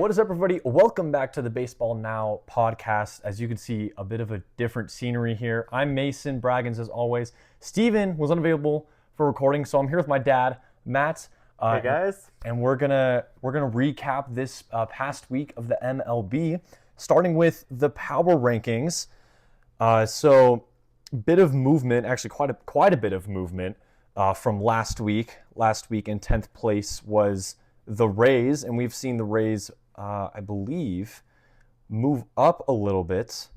What is up, everybody? Welcome back to the Baseball Now podcast. As you can see, a bit of a different scenery here. I'm Mason Braggins, as always. Steven was unavailable for recording, so I'm here with my dad, Matt. Hey guys. And we're gonna recap this past week of the MLB, starting with the power rankings. So, bit of movement, actually quite a bit of movement from last week. Last week in 10th place was the Rays, and we've seen the Rays, I believe, move up a little bit,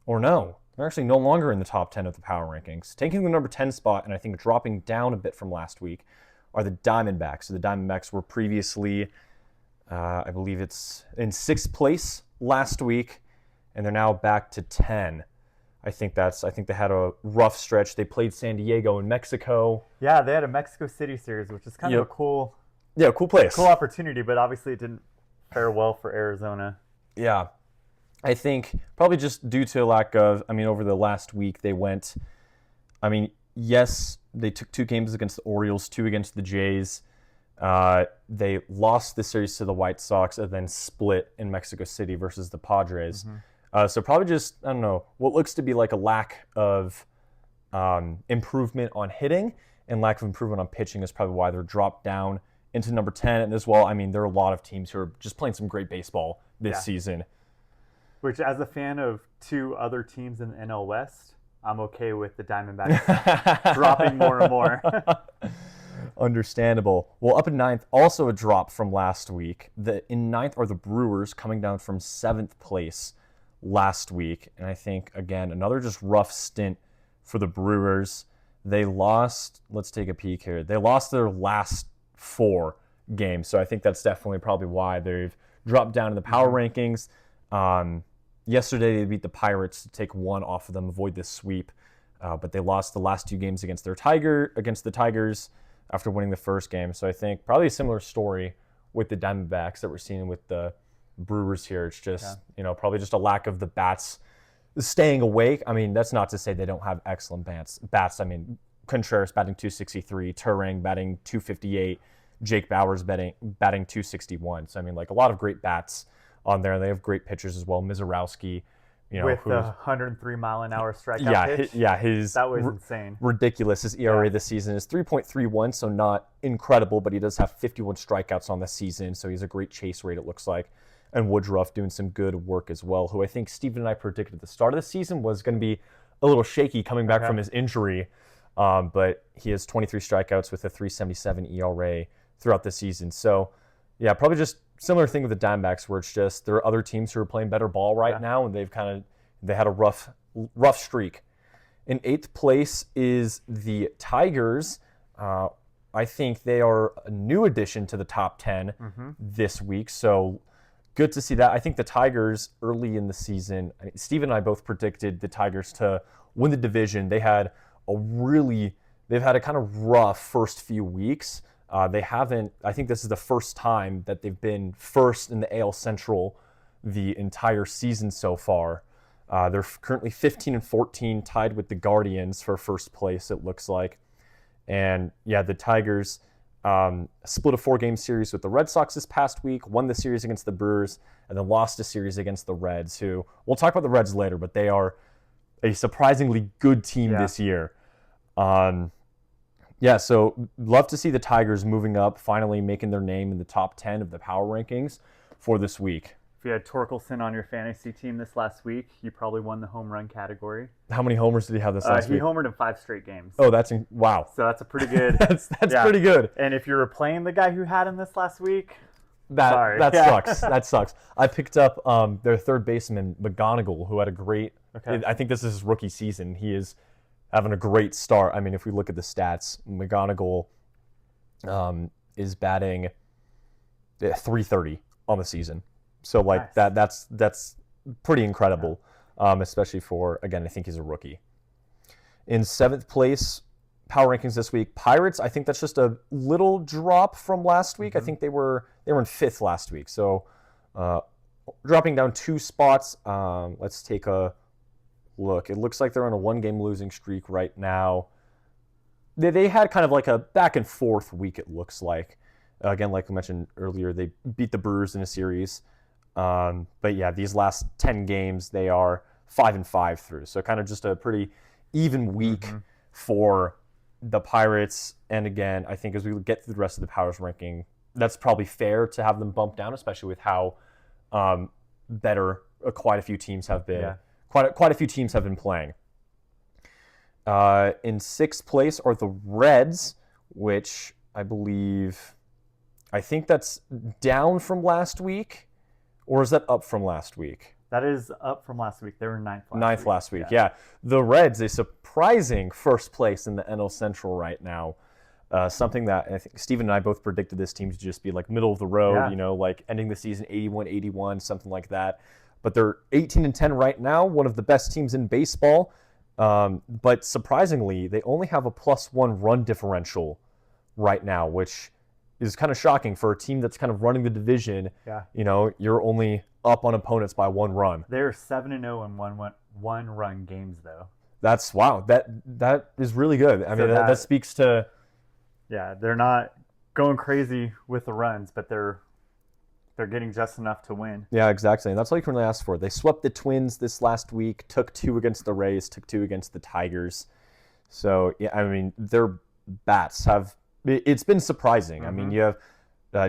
or no, they're actually no longer in the top 10 of the power rankings. Taking the number 10 spot, and I think dropping down a bit from last week, are the Diamondbacks. So the Diamondbacks were previously, I believe it's in 6th place last week, and they're now back to 10. I think they had a rough stretch. They played San Diego and Mexico. Yeah, they had a Mexico City series, which is kind of a cool place. Cool opportunity, but obviously it didn't fare well for Arizona. Yeah. I think probably just due to lack of, over the last week they went, yes, they took 2 games against the Orioles, 2 against the Jays. They lost the series to the White Sox and then split in Mexico City versus the Padres. So probably just, I don't know, what looks to be like a lack of improvement on hitting and lack of improvement on pitching is probably why they're dropped down into number 10. And as well, there are a lot of teams who are just playing some great baseball this season. Which, as a fan of 2 other teams in the NL West, I'm okay with the Diamondbacks dropping more and more. Understandable. Well, up in 9th, also a drop from last week. In 9th are the Brewers, coming down from 7th place last week. And I think, again, another just rough stint for the Brewers. They lost, let's take a peek here. They lost their last 4 games. So I think that's definitely probably why they've dropped down in the power rankings. Yesterday they beat the Pirates to take 1 off of them, avoid this sweep. But they lost the last 2 games against the Tigers after winning the first game. So I think probably a similar story with the Diamondbacks that we're seeing with the Brewers here. It's just, probably just a lack of the bats staying awake. That's not to say they don't have excellent bats. Contreras batting .263, Turang batting .258, Jake Bauers batting .261. So, a lot of great bats on there. They have great pitchers as well. Mizorowski, with the 103-mile-an-hour strikeout pitch. That was insane. Ridiculous. His ERA this season is 3.31, so not incredible, but he does have 51 strikeouts on the season, so he's a great chase rate, it looks like. And Woodruff doing some good work as well, who I think Steven and I predicted at the start of the season was going to be a little shaky coming back from his injury. But he has 23 strikeouts with a 3.77 ERA throughout the season. So, yeah, probably just similar thing with the Diamondbacks, where it's just there are other teams who are playing better ball right now, and they had a rough streak. In 8th place is the Tigers. I think they are a new addition to the top 10 this week. So good to see that. I think the Tigers early in the season, Steve and I both predicted the Tigers to win the division. They've had a kind of rough first few weeks. I think this is the first time that they've been first in the AL Central the entire season so far. They're currently 15-14, tied with the Guardians for first place, it looks like. And yeah, the Tigers split a 4-game series with the Red Sox this past week, won the series against the Brewers, and then lost a series against the Reds, who we'll talk about the Reds later, but they are a surprisingly good team this year. So love to see the Tigers moving up, finally making their name in the top 10 of the power rankings for this week. If you had Torkelson on your fantasy team this last week, you probably won the home run category. How many homers did he have this last week? He homered in 5 straight games. Oh, wow. So that's a pretty good. that's pretty good. And if you were playing the guy who had him this last week, that sucks. That sucks. I picked up their third baseman, McGonigal, who had a great. I think this is his rookie season. He is having a great start. If we look at the stats, McGonigal is batting .330 on the season. So nice. That's pretty incredible, especially for, again, I think he's a rookie. In 7th place, power rankings this week, Pirates. I think that's just a little drop from last week. I think they were in 5th last week. So dropping down 2 spots. Let's take a look. It looks like they're on a 1-game losing streak right now. They had kind of like a back and forth week, it looks like. Again, like I mentioned earlier, they beat the Brewers in a series. But yeah, these last 10 games, they are 5-5 through. So kind of just a pretty even week for the Pirates. And again, I think as we get through the rest of the Powers ranking, that's probably fair to have them bump down, especially with how better quite a few teams have been. Yeah. Quite a few teams have been playing. In sixth place are the Reds, which I think that's down from last week, or is that up from last week? That is up from last week. They were ninth Last week. Yeah. The Reds, a surprising first place in the NL Central right now. Something that I think Steven and I both predicted this team to just be like middle of the road, like ending the season 81-81, something like that. But they're 18-10 right now, one of the best teams in baseball. But surprisingly, they only have a +1 run differential right now, which is kind of shocking for a team that's kind of running the division. Yeah. You're only up on opponents by 1 run. They're 7-0 in one run games, though. That's wow. That is really good. I mean, that speaks to. Yeah, they're not going crazy with the runs, but they're getting just enough to win. Yeah, exactly. And that's all you can really ask for. They swept the Twins this last week, took 2 against the Rays, took 2 against the Tigers. So, yeah, I mean, their bats have – it's been surprising. I mean, you have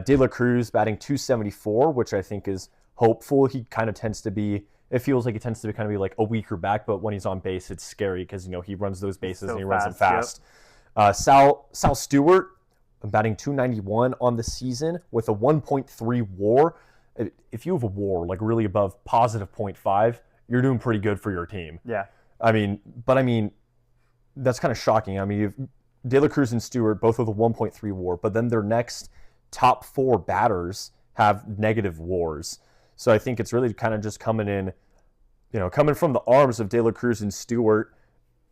De La Cruz batting .274, which I think is hopeful. He kind of tends to be – it feels like he tends to be kind of be like a weaker bat, but when he's on base, it's scary because, he runs those bases and he runs them fast. Yep. Sal Stewart – batting .291 on the season with a 1.3 WAR. If you have a WAR like really above positive .5, you're doing pretty good for your team. Yeah. I mean, that's kind of shocking. I mean, you have De La Cruz and Stewart both with a 1.3 WAR, but then their next top 4 batters have negative WARs. So I think it's really kind of just coming from the arms of De La Cruz and Stewart,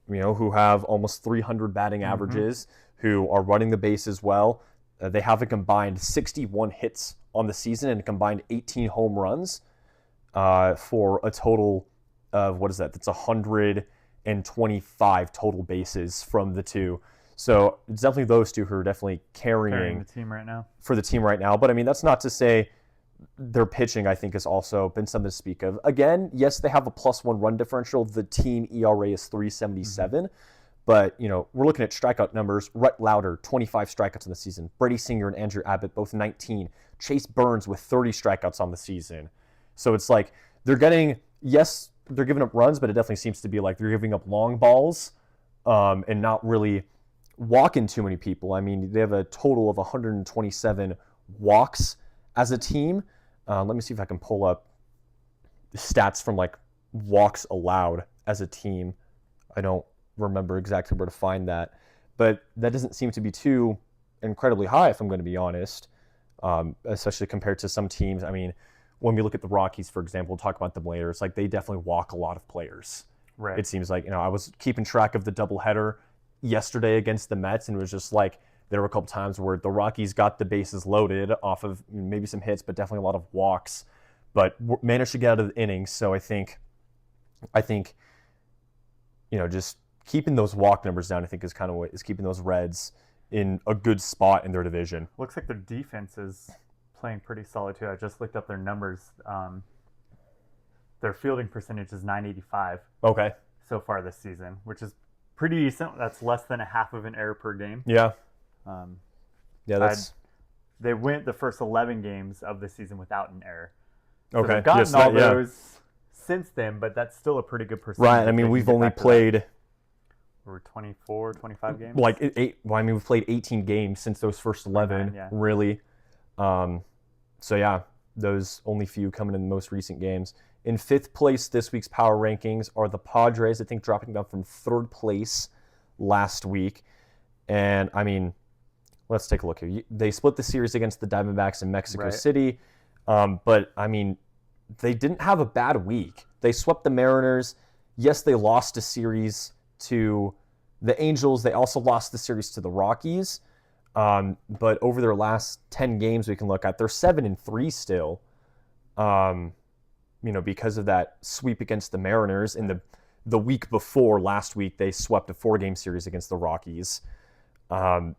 who have almost 300 batting averages, who are running the bases well. They have a combined 61 hits on the season and a combined 18 home runs for a total of, what is that? That's 125 total bases from the two. So it's definitely those two who are definitely carrying the team right now. For the team right now. But I mean, that's not to say their pitching, I think, has also been something to speak of. Again, yes, they have a +1 run differential. The team ERA is 3.77. But, we're looking at strikeout numbers. Rhett Lauder, 25 strikeouts on the season. Brady Singer and Andrew Abbott, both 19. Chase Burns with 30 strikeouts on the season. So it's like they're giving up runs, but it definitely seems to be like they're giving up long balls and not really walking too many people. I mean, they have a total of 127 walks as a team. Let me see if I can pull up the stats from like walks allowed as a team. I don't remember exactly where to find that, but that doesn't seem to be too incredibly high, if I'm going to be honest, especially compared to some teams. I mean, when we look at the Rockies, for example, we'll talk about them later. It's like they definitely walk a lot of players. Right. It seems like, I was keeping track of the doubleheader yesterday against the Mets, and it was just like there were a couple times where the Rockies got the bases loaded off of maybe some hits, but definitely a lot of walks, but managed to get out of the innings. So I think, just keeping those walk numbers down, I think, is kind of what is keeping those Reds in a good spot in their division. Looks like their defense is playing pretty solid too. I just looked up their numbers. Their fielding percentage is .985. Okay. So far this season, which is pretty decent. That's less than a half of an error per game. Yeah. They went the first 11 games of the season without an error. So okay. they've gotten those since then, but that's still a pretty good percentage. Right. I mean, we've only played. Or 24, 25 games? Like 8. Well, I mean, we've played 18 games since those first 11, really. So, yeah, those only few coming in the most recent games. In 5th place this week's power rankings are the Padres, I think, dropping down from 3rd place last week. And, I mean, let's take a look here. They split the series against the Diamondbacks in Mexico City. But, I mean, they didn't have a bad week. They swept the Mariners. Yes, they lost a series to the Angels. They also lost the series to the Rockies. But over their last 10 games we can look at, they're 7-3 still. Because of that sweep against the Mariners. In the week before last week, they swept a 4-game series against the Rockies. So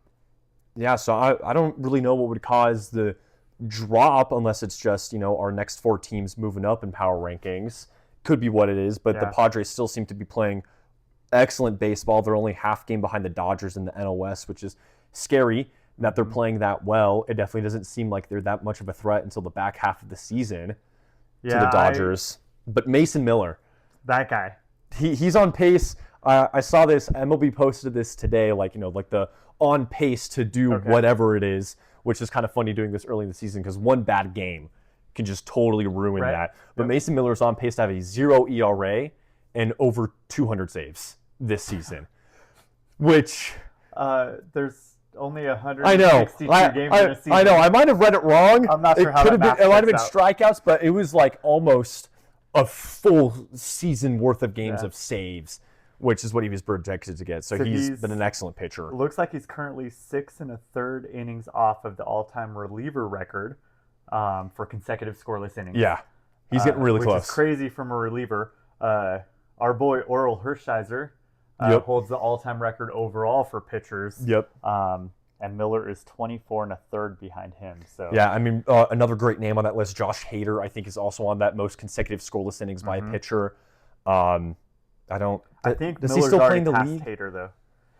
I don't really know what would cause the drop unless it's just, our next 4 teams moving up in power rankings. Could be what it is, but the Padres still seem to be playing excellent baseball. They're only half game behind the Dodgers in the NL West, which is scary that they're playing that well. It definitely doesn't seem like they're that much of a threat until the back half of the season to the Dodgers. But Mason Miller, that guy, he's on pace. I saw this. MLB posted this today, like the on pace to do whatever it is, which is kind of funny doing this early in the season because one bad game can just totally ruin that. But Mason Miller is on pace to have a 0 ERA and over 200 saves this season, which there's only 162 games in a season. I know. I might have read it wrong. I'm not sure how that math It might have been checks strikeouts, but it was like almost a full season worth of games of saves, which is what he was projected to get. So he's been an excellent pitcher. Looks like he's currently 6 1/3 innings off of the all-time reliever record for consecutive scoreless innings. Yeah, he's getting really close. Which is crazy from a reliever. Our boy Orel Hershiser holds the all-time record overall for pitchers. Yep. And Miller is 24 1/3 behind him. So yeah, I mean, another great name on that list, Josh Hader, I think is also on that most consecutive scoreless innings by a pitcher. Does think he Miller's still already playing the past league? Hader though.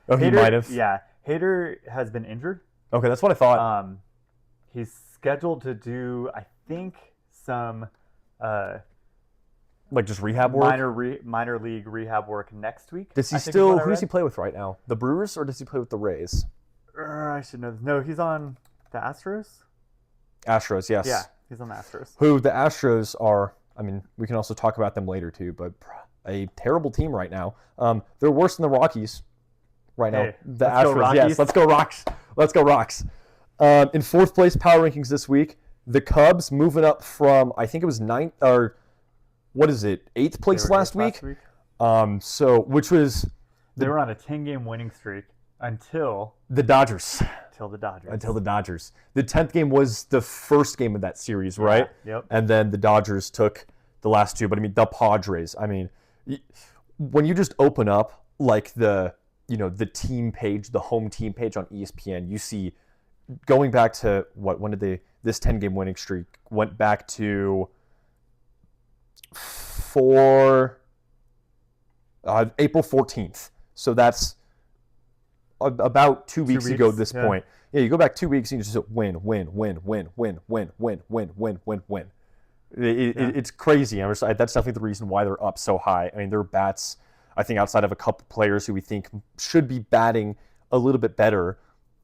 Oh, he might have. Yeah, Hader has been injured. Okay, that's what I thought. He's scheduled to do, I think, some like just rehab work. Minor league rehab work next week. Does he still? Who does he play with right now? The Brewers, or does he play with the Rays? I should know. No, he's on the Astros. Astros, yes. Yeah, he's on the Astros. Who the Astros are? I mean, we can also talk about them later too, but a terrible team right now. They're worse than the Rockies right now. The Astros, yes. Let's go Rocks. Let's go Rocks. In 4th place power rankings this week, the Cubs moving up from, I think it was 9th or what is it, 8th place last week. Which was they were on a 10-game winning streak until the Dodgers. Until the Dodgers. The 10th game was the first game of that series, right? Yeah, yep. And then the Dodgers took the last 2. But I mean, the Padres. I mean, when you just open up like the team page, the home team page on ESPN, you see going back to when did this 10-game winning streak went back to April 14th. So that's about 2 weeks ago at this point. Yeah, you go back 2 weeks and you just win. It's crazy. That's definitely the reason why they're up so high. I mean, their bats, I think outside of a couple players who we think should be batting a little bit better,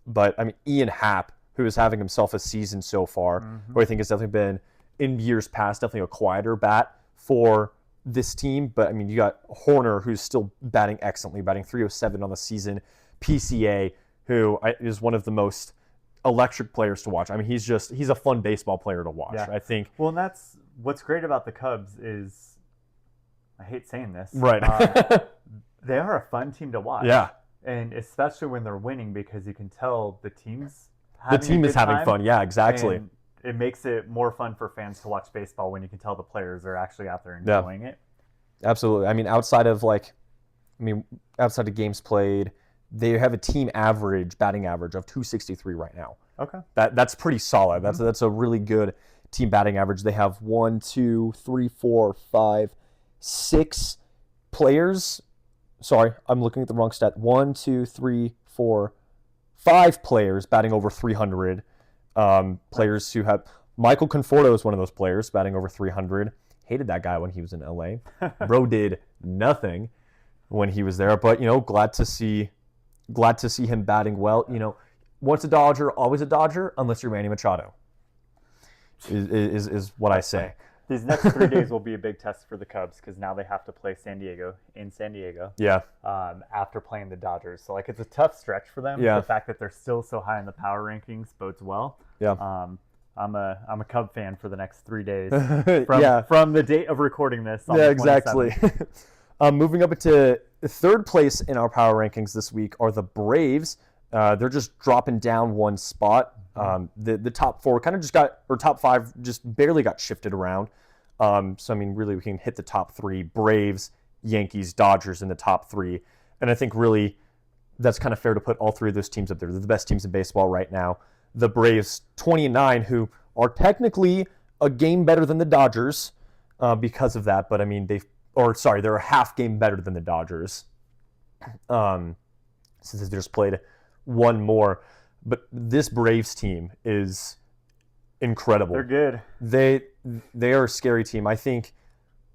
but I mean, Ian Happ, who is having himself a season so far, who I think has definitely been, in years past, definitely a quieter bat for this team. But I mean, you got Horner, who's still batting excellently, batting .307 on the season. PCA, who is one of the most electric players to watch. I mean, he's a fun baseball player to watch. I think. Well, and that's what's great about the Cubs is, I hate saying this, right? They are a fun team to watch. Yeah, and especially when they're winning, because you can tell the team is having fun. Yeah, exactly. And it makes it more fun for fans to watch baseball when you can tell the players are actually out there enjoying it. Absolutely. I mean, outside of games played, they have a team batting average of 263 right now. Okay. That's pretty solid. That's a really good team batting average. They have 1, 2, 3, 4, 5, 6 players. Sorry, I'm looking at the wrong stat. 1, 2, 3, 4, 5 players batting over 300. Players who have Michael Conforto is one of those players batting over 300. Hated that guy when he was in LA. Bro did nothing when he was there, but glad to see him batting well. Once a Dodger, always a Dodger, unless you're Manny Machado. Is what I say. These next 3 days will be a big test for the Cubs because now they have to play San Diego. Yeah. After playing the Dodgers, so it's a tough stretch for them. Yeah. The fact that they're still so high in the power rankings bodes well. Yeah. I'm a Cub fan for the next 3 days from from the date of recording this. On yeah, the exactly. Moving up into 3rd place in our power rankings this week are the Braves. They're just dropping down 1 spot. The top 4 kind of just top 5 just barely got shifted around. So I mean, really, we can hit the top 3: Braves, Yankees, Dodgers in the top 3. And I think really that's kind of fair to put all 3 of those teams up there. They're the best teams in baseball right now. The Braves, 20-9, who are technically a game better than the Dodgers because of that. But I mean, they're a half game better than the Dodgers since they just played one more. But this Braves team is incredible. They're good. They are a scary team. I think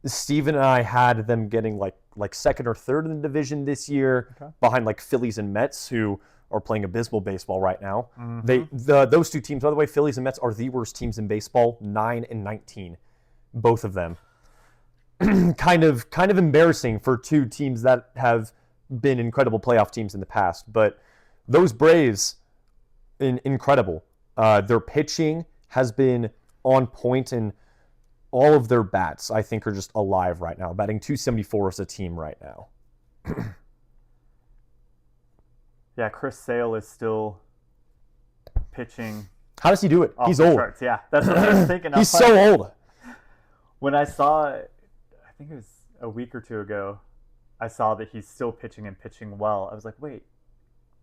Steven and I had them getting like second or third in the division this year, behind like Phillies and Mets, who are playing abysmal baseball right now. Those two teams, by the way, Phillies and Mets are the worst teams in baseball, 9 and 19, both of them. kind of embarrassing for two teams that have been incredible playoff teams in the past. But those Braves, incredible. Their pitching has been on point, and all of their bats, I think, are just alive right now. Batting .274 as a team right now. Yeah, Chris Sale is still pitching. How does he do it? He's old. Charts. Yeah, that's what I was thinking. He's so old. When I saw, I think it was a week or two ago, I saw that he's still pitching and pitching well. I was like, wait,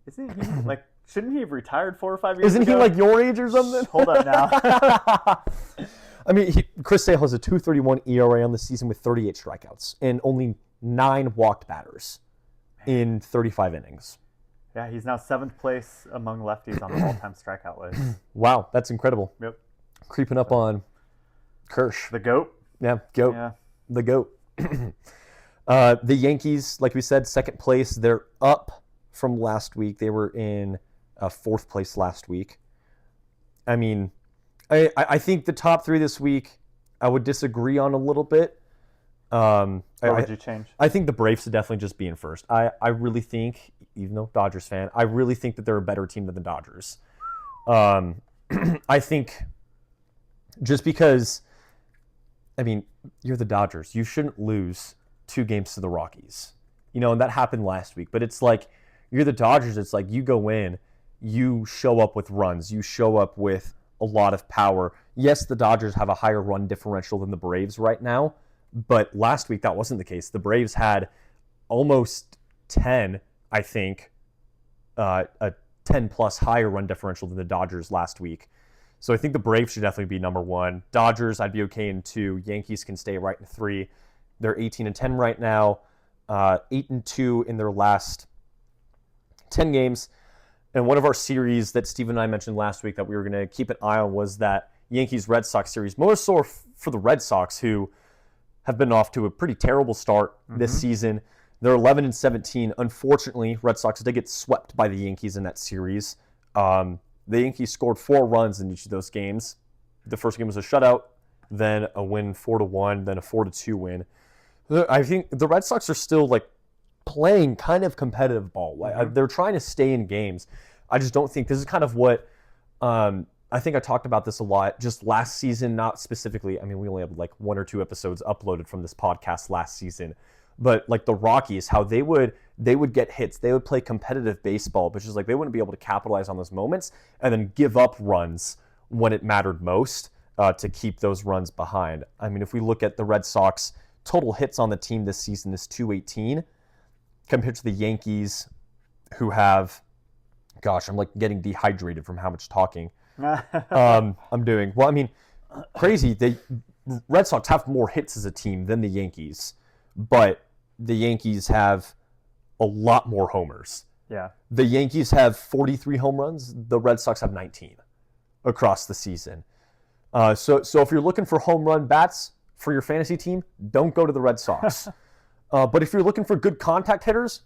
isn't he like? Shouldn't he have retired 4 or 5 years ago? Isn't he like your age or something? Hold up now. I mean, Chris Sale has a .231 ERA on the season with 38 strikeouts and only 9 walked batters in 35 innings. Yeah, he's now 7th place among lefties on the all-time strikeout list. Wow, that's incredible. Yep. Creeping up on Kersh. The GOAT. Yeah, GOAT. Yeah. The GOAT. The Yankees, like we said, 2nd place. They're up from last week. They were in 4th place last week. I mean, I think the top 3 this week I would disagree on a little bit. What would you change? I think the Braves should definitely just be in first. I really think, even though Dodgers fan, I really think that they're a better team than the Dodgers. I think just because, I mean, you're the Dodgers. You shouldn't lose 2 games to the Rockies. And that happened last week. But it's like, you're the Dodgers. It's like you go in, you show up with runs. You show up with a lot of power. Yes, the Dodgers have a higher run differential than the Braves right now. But last week, that wasn't the case. The Braves had almost 10, I think, a 10-plus higher run differential than the Dodgers last week. So I think the Braves should definitely be number 1. Dodgers, I'd be okay in 2. Yankees can stay right in 3. They're 18-10 right now, 8-2 in their last 10 games. And one of our series that Steve and I mentioned last week that we were going to keep an eye on was that Yankees-Red Sox series, more so for the Red Sox, who have been off to a pretty terrible start this season. They're 11-17. Unfortunately, Red Sox did get swept by the Yankees in that series. The Yankees scored 4 runs in each of those games. The first game was a shutout, then a win 4-1, then a 4-2 win. I think the Red Sox are still playing kind of competitive ball. They're trying to stay in games. I just don't think this is kind of what I think I talked about this a lot just last season, not specifically. I mean, we only have 1 or 2 episodes uploaded from this podcast last season. But the Rockies, how they would get hits, they would play competitive baseball, but just they wouldn't be able to capitalize on those moments and then give up runs when it mattered most to keep those runs behind. I mean, if we look at the Red Sox, total hits on the team this season is 218 compared to the Yankees, who have, gosh, I'm getting dehydrated from how much talking I'm doing. Well, I mean, crazy. The Red Sox have more hits as a team than the Yankees, but the Yankees have a lot more homers. Yeah. The Yankees have 43 home runs. The Red Sox have 19 across the season. So if you're looking for home run bats for your fantasy team, don't go to the Red Sox. But if you're looking for good contact hitters,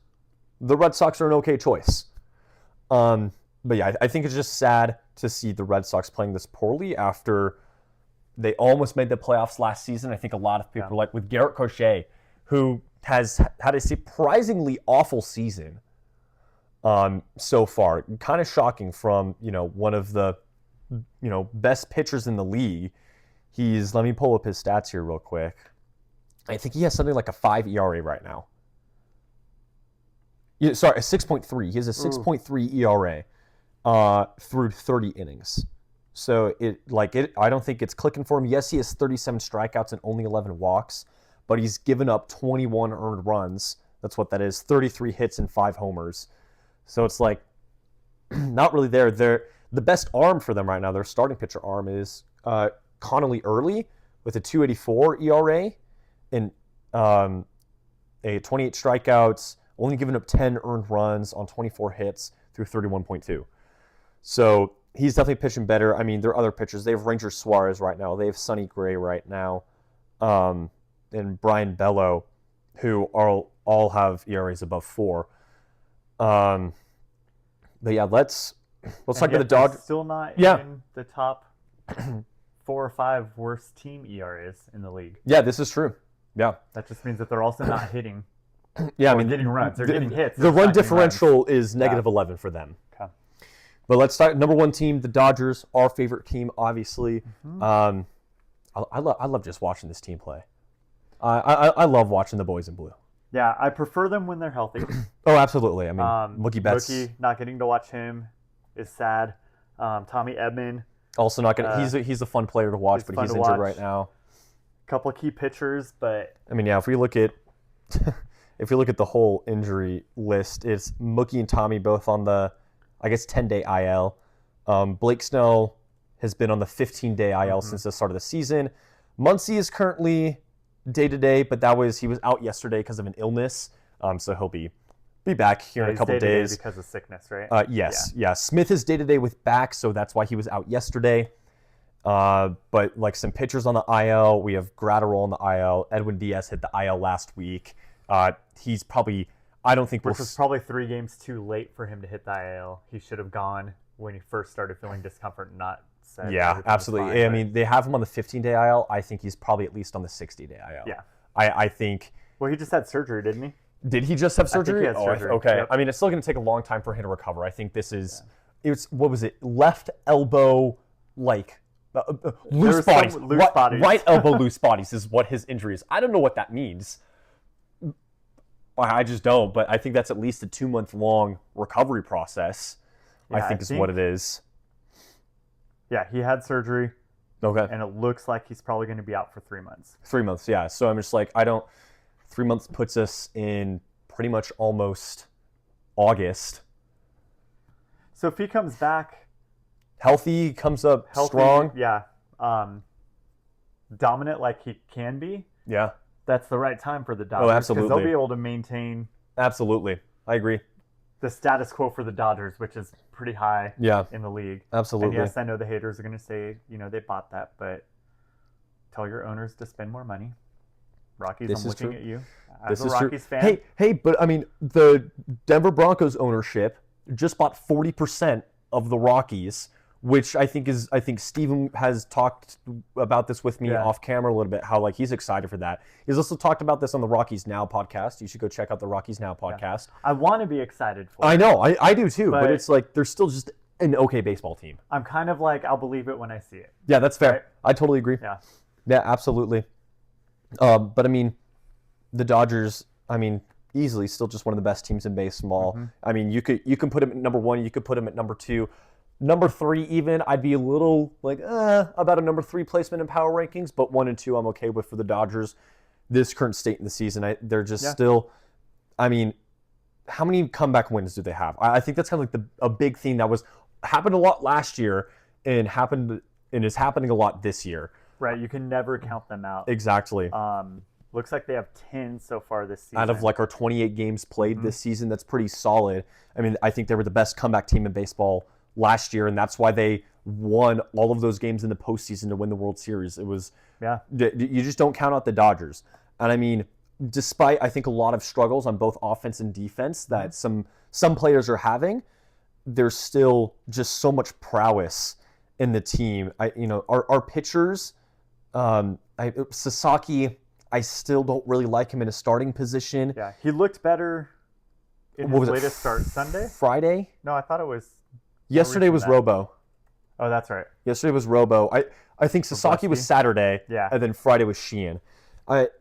the Red Sox are an okay choice. But yeah, I think it's just sad to see the Red Sox playing this poorly after they almost made the playoffs last season. I think a lot of people are with Garrett Crochet, who has had a surprisingly awful season so far. Kind of shocking from, one of the, best pitchers in the league. Let me pull up his stats here real quick. I think he has something like a 5 ERA right now. A 6.3. He has a 6.3 ERA through 30 innings. So I don't think it's clicking for him. Yes, he has 37 strikeouts and only 11 walks, but he's given up 21 earned runs. That's what that is. 33 hits and 5 homers. So it's not really there. The best arm for them right now, their starting pitcher arm, is Connolly Early with a 2.84 ERA and a 28 strikeouts, only giving up 10 earned runs on 24 hits through 31.2. So he's definitely pitching better. I mean, there are other pitchers. They have Ranger Suarez right now. They have Sonny Gray right now, and Brian Bello, who all have ERAs above 4. But yeah, let's talk about the Dodgers. Still not Yeah. in the top 4 or 5 worst team ERAs in the league. Yeah, this is true. Yeah. That just means that they're also not hitting. Yeah, I or mean, getting runs. They're getting hits. The They're run not getting runs. differential is negative 11 for them. Okay. But let's start. Number 1 team, the Dodgers, our favorite team, obviously. I love just watching this team play. I love watching the boys in blue. Yeah, I prefer them when they're healthy. Oh, absolutely. I mean, Mookie Betts Mookie, not getting to watch him is sad. Tommy Edman, also not gonna. He's a fun player to watch, but he's injured right now. a couple of key pitchers, but I mean, yeah. If we look at the whole injury list, it's Mookie and Tommy both on the, I guess, 10-day IL. Blake Snell has been on the 15-day IL since the start of the season. Muncy is currently day-to-day, but he was out yesterday because of an illness. So he'll be back here in a couple day-to-day days. because of sickness, right? Yes. Yeah. Smith is day-to-day with back, so that's why he was out yesterday. But like some pitchers on the IL, we have Gratterall on the IL. Edwin Diaz hit the IL last week. He's probably, I don't think Which was probably 3 games too late for him to hit the IL. He should have gone when he first started feeling discomfort and not said. Yeah, absolutely. Fine, I mean, they have him on the 15-day IL. I think he's probably at least on the 60-day IL. Yeah. I think. Well, he just had surgery, didn't he? Did he just have surgery? he had surgery. Okay. Yep. I mean, it's still going to take a long time for him to recover. I think this is, it's, what was it? Left elbow, like, loose bodies. Right elbow loose bodies is what his injury is. I don't know what that means. I just don't, but I think that's at least a 2-month-long recovery process, I think is what it is. Yeah, he had surgery. Okay. And it looks like he's probably going to be out for 3 months. 3 months, yeah. So I'm just like, 3 months puts us in pretty much almost August. So if he comes back healthy, comes up strong. Yeah. Dominant like he can be. Yeah. That's the right time for the Dodgers. Oh, absolutely. Because they'll be able to maintain. Absolutely. I agree. The status quo for the Dodgers, which is pretty high in the league. Absolutely. And yes, I know the haters are going to say, they bought that, but tell your owners to spend more money. Rockies, I'm looking at you as a Rockies fan. Hey, but I mean, the Denver Broncos ownership just bought 40% of the Rockies, which I think Steven has talked about this with me off camera a little bit, how like he's excited for that. He's also talked about this on the Rockies Now podcast. You should go check out the Rockies Now podcast. I want to be excited for it. I know, I do too, but it's like they're still just an okay baseball team. I'm kind of like, I'll believe it when I see it. Yeah, that's fair. Right? I totally agree. Yeah, absolutely. But I mean, the Dodgers, easily still just one of the best teams in baseball. I mean, you can put them at number 1, you could put them at number 2. Number 3 even, I'd be a little like, about a number 3 placement in power rankings, but 1 and 2 I'm okay with for the Dodgers. This current state in the season, they're just still, how many comeback wins do they have? I think that's kind of like a big thing that happened a lot last year and is happening a lot this year. Right, you can never count them out. Exactly. Looks like they have 10 so far this season. Out of like our 28 games played this season, that's pretty solid. I think they were the best comeback team in baseball last year, and that's why they won all of those games in the postseason to win the World Series. It was you just don't count out the Dodgers. And despite I think a lot of struggles on both offense and defense that some players are having, there's still just so much prowess in the team. Our pitchers, Sasaki, I still don't really like him in a starting position. Yeah, he looked better in his latest start Sunday? Friday? No, I thought it was... Yesterday was Robo. Oh, that's right. Yesterday was Robo. I think Sasaki was Saturday, and then Friday was Sheehan.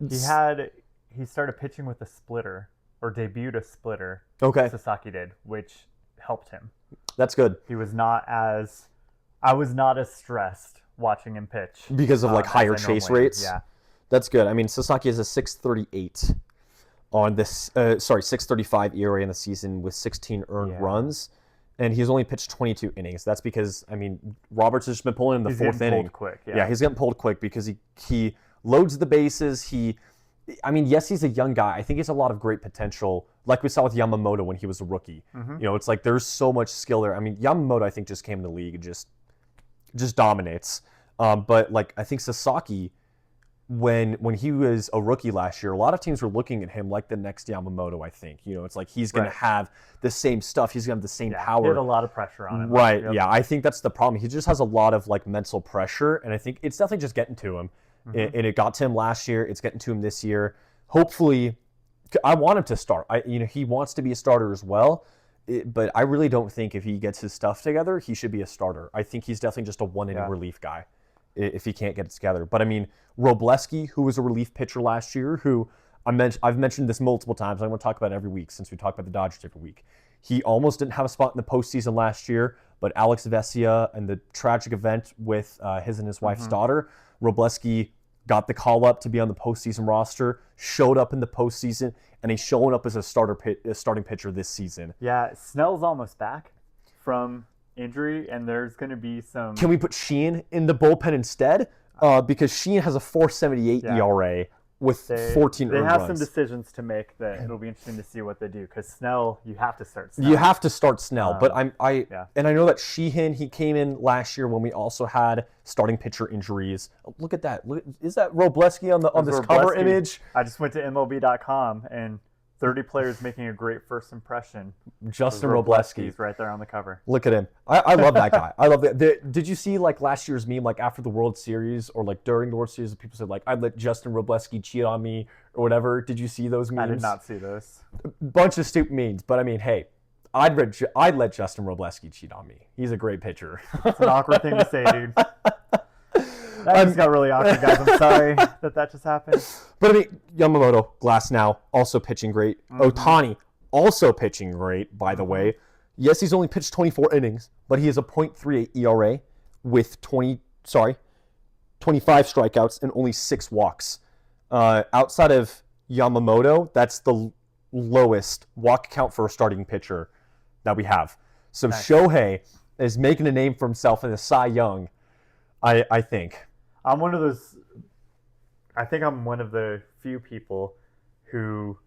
He started pitching with a splitter, or debuted a splitter. Okay. Sasaki did, which helped him. That's good. I was not as stressed watching him pitch. Because of higher chase rates? Yeah. That's good. Sasaki has a 6.38 on this, 6.35 ERA in the season with 16 earned runs. and he's only pitched 22 innings. That's because, I mean, Roberts has just been pulling in the He's fourth getting inning. pulled quick. Yeah, he's getting pulled quick because he loads the bases. I mean, yes, he's a young guy. I think he has a lot of great potential, like we saw with Yamamoto when he was a rookie. You know, it's like there's so much skill there. I mean, Yamamoto, I think, just came in the league and just dominates. But like, I think Sasaki, when he was a rookie last year, a lot of teams were looking at him like the next Yamamoto. I think, you know, it's like he's going to have the same stuff. He's going to have the same power. He had a lot of pressure on him. Right. Yep. Yeah. I think that's the problem. He just has a lot of like mental pressure, and I think it's definitely just getting to him. And it got to him last year. It's getting to him this year. Hopefully, I want him to start. He wants to be a starter as well. But I really don't think if he gets his stuff together, he should be a starter. I think he's definitely just a one-inning relief guy if he can't get it together. But I mean, Robleski, who was a relief pitcher last year, who I've mentioned this multiple times. I'm going to talk about it every week since we talk about the Dodgers every week. He almost didn't have a spot in the postseason last year, but Alex Vesia and the tragic event with his and his wife's daughter, Robleski got the call up to be on the postseason roster, showed up in the postseason, and he's showing up as a starting pitcher this season. Yeah, Snell's almost back from injury, and there's going to be some... Can we put Sheehan in the bullpen instead? Because Sheehan has a 4.78 ERA with 14 They earned have runs. some decisions to make that it'll be interesting to see what they do, because Snell, you have to start Snell. You have to start Snell, but and I know that Sheehan, he came in last year when we also had starting pitcher injuries. Look at that! Is that Robleski on this cover image? I just went to MLB.com and 30 players making a great first impression. Justin Robleski. He's right there on the cover. Look at him. I love that guy. I love that. Did you see like last year's meme, like after the World Series or like during the World Series, people said like, I'd let Justin Robleski cheat on me or whatever. Did you see those memes? I did not see those. Bunch of stupid memes, but I mean, hey, I'd let Justin Robleski cheat on me. He's a great pitcher. It's an awkward thing to say, dude. That just got really awkward, guys. I'm sorry that just happened. But I mean, Yamamoto, Glasnow, also pitching great. Ohtani, also pitching great, by the way. Yes, he's only pitched 24 innings, but he has a .38 ERA with 25 strikeouts and only 6 walks. Outside of Yamamoto, that's the lowest walk count for a starting pitcher that we have. So nice. Shohei is making a name for himself in the Cy Young, I think. I'm one of those. I think I'm one of the few people who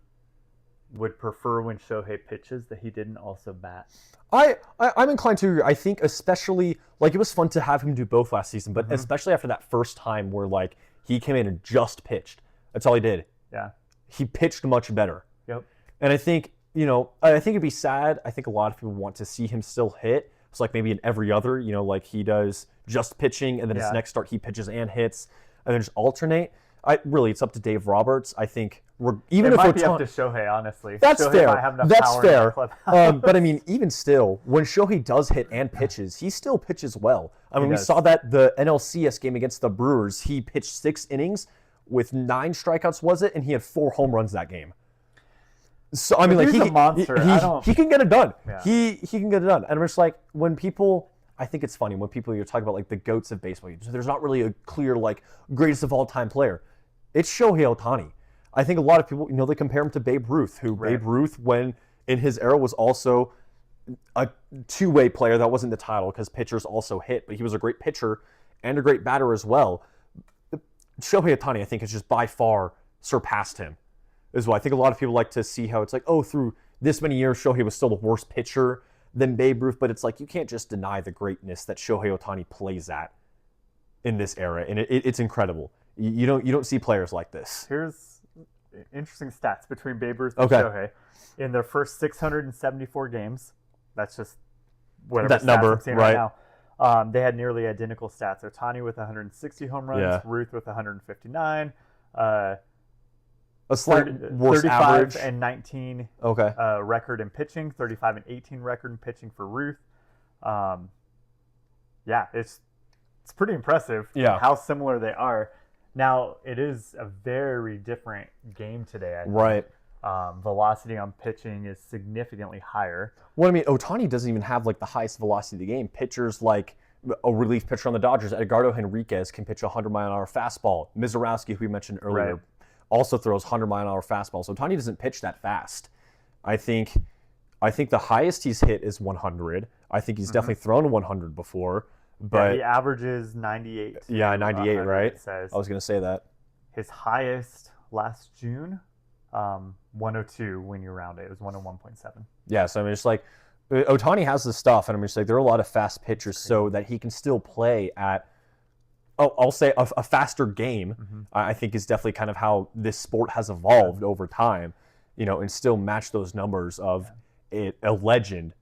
would prefer when Shohei pitches that he didn't also bat. I'm inclined to agree. I think especially, like, it was fun to have him do both last season, but especially after that first time where, like, he came in and just pitched. That's all he did. Yeah. He pitched much better. Yep. And I think, I think it'd be sad. I think a lot of people want to see him still hit. It's like maybe in every other, like he does just pitching, and then his next start he pitches and hits, and then just alternate. It's up to Dave Roberts. I think even if it might be up to Shohei, honestly. That's Shohei fair. might have enough That's power fair. in the clubhouse. But I mean, even still, when Shohei does hit and pitches, he still pitches well. I mean, we does. saw that the NLCS game against the Brewers. He pitched 6 innings with 9 strikeouts, was it? And he had 4 home runs that game. So I mean, like, he's a monster. He can get it done. Yeah. He can get it done. And I'm just like, when people, I think it's funny when people, you're talking about like the GOATs of baseball. There's not really a clear like greatest of all time player. It's Shohei Ohtani. I think a lot of people, they compare him to Babe Ruth, who Babe Ruth, when in his era, was also a two-way player. That wasn't the title because pitchers also hit, but he was a great pitcher and a great batter as well. Shohei Ohtani, I think, has just by far surpassed him as well. I think a lot of people like to see how it's like, through this many years, Shohei was still a worse pitcher than Babe Ruth, but it's like you can't just deny the greatness that Shohei Ohtani plays at in this era, and it's incredible. You don't see players like this. Here's interesting stats between Babe Ruth and Shohei. In their first 674 games, that's just whatever that number, I'm seeing right now. They had nearly identical stats. Ohtani with 160 home runs, Ruth with 159. A slight worse 35 average. and 19 record in pitching, 35 and 18 record in pitching for Ruth. It's pretty impressive how similar they are. Now, it is a very different game today, I think. Right. Velocity on pitching is significantly higher. Well, I mean, Ohtani doesn't even have like the highest velocity of the game. Pitchers like a relief pitcher on the Dodgers, Edgardo Henriquez, can pitch a 100-mile-an-hour fastball. Mizorowski, who we mentioned earlier, also throws 100-mile-an-hour fastballs. So Ohtani doesn't pitch that fast. I think the highest he's hit is 100. I think he's definitely thrown 100 before. But he averages 98. Yeah, 98, right? It says. I was going to say that. His highest last June, 102 when you round it. It was 101.7. Yeah, so I mean, it's like Ohtani has the stuff, and I'm just like, there are a lot of fast pitchers so that he can still play at, I'll say a faster game, I think is definitely kind of how this sport has evolved over time, and still match those numbers of a legend.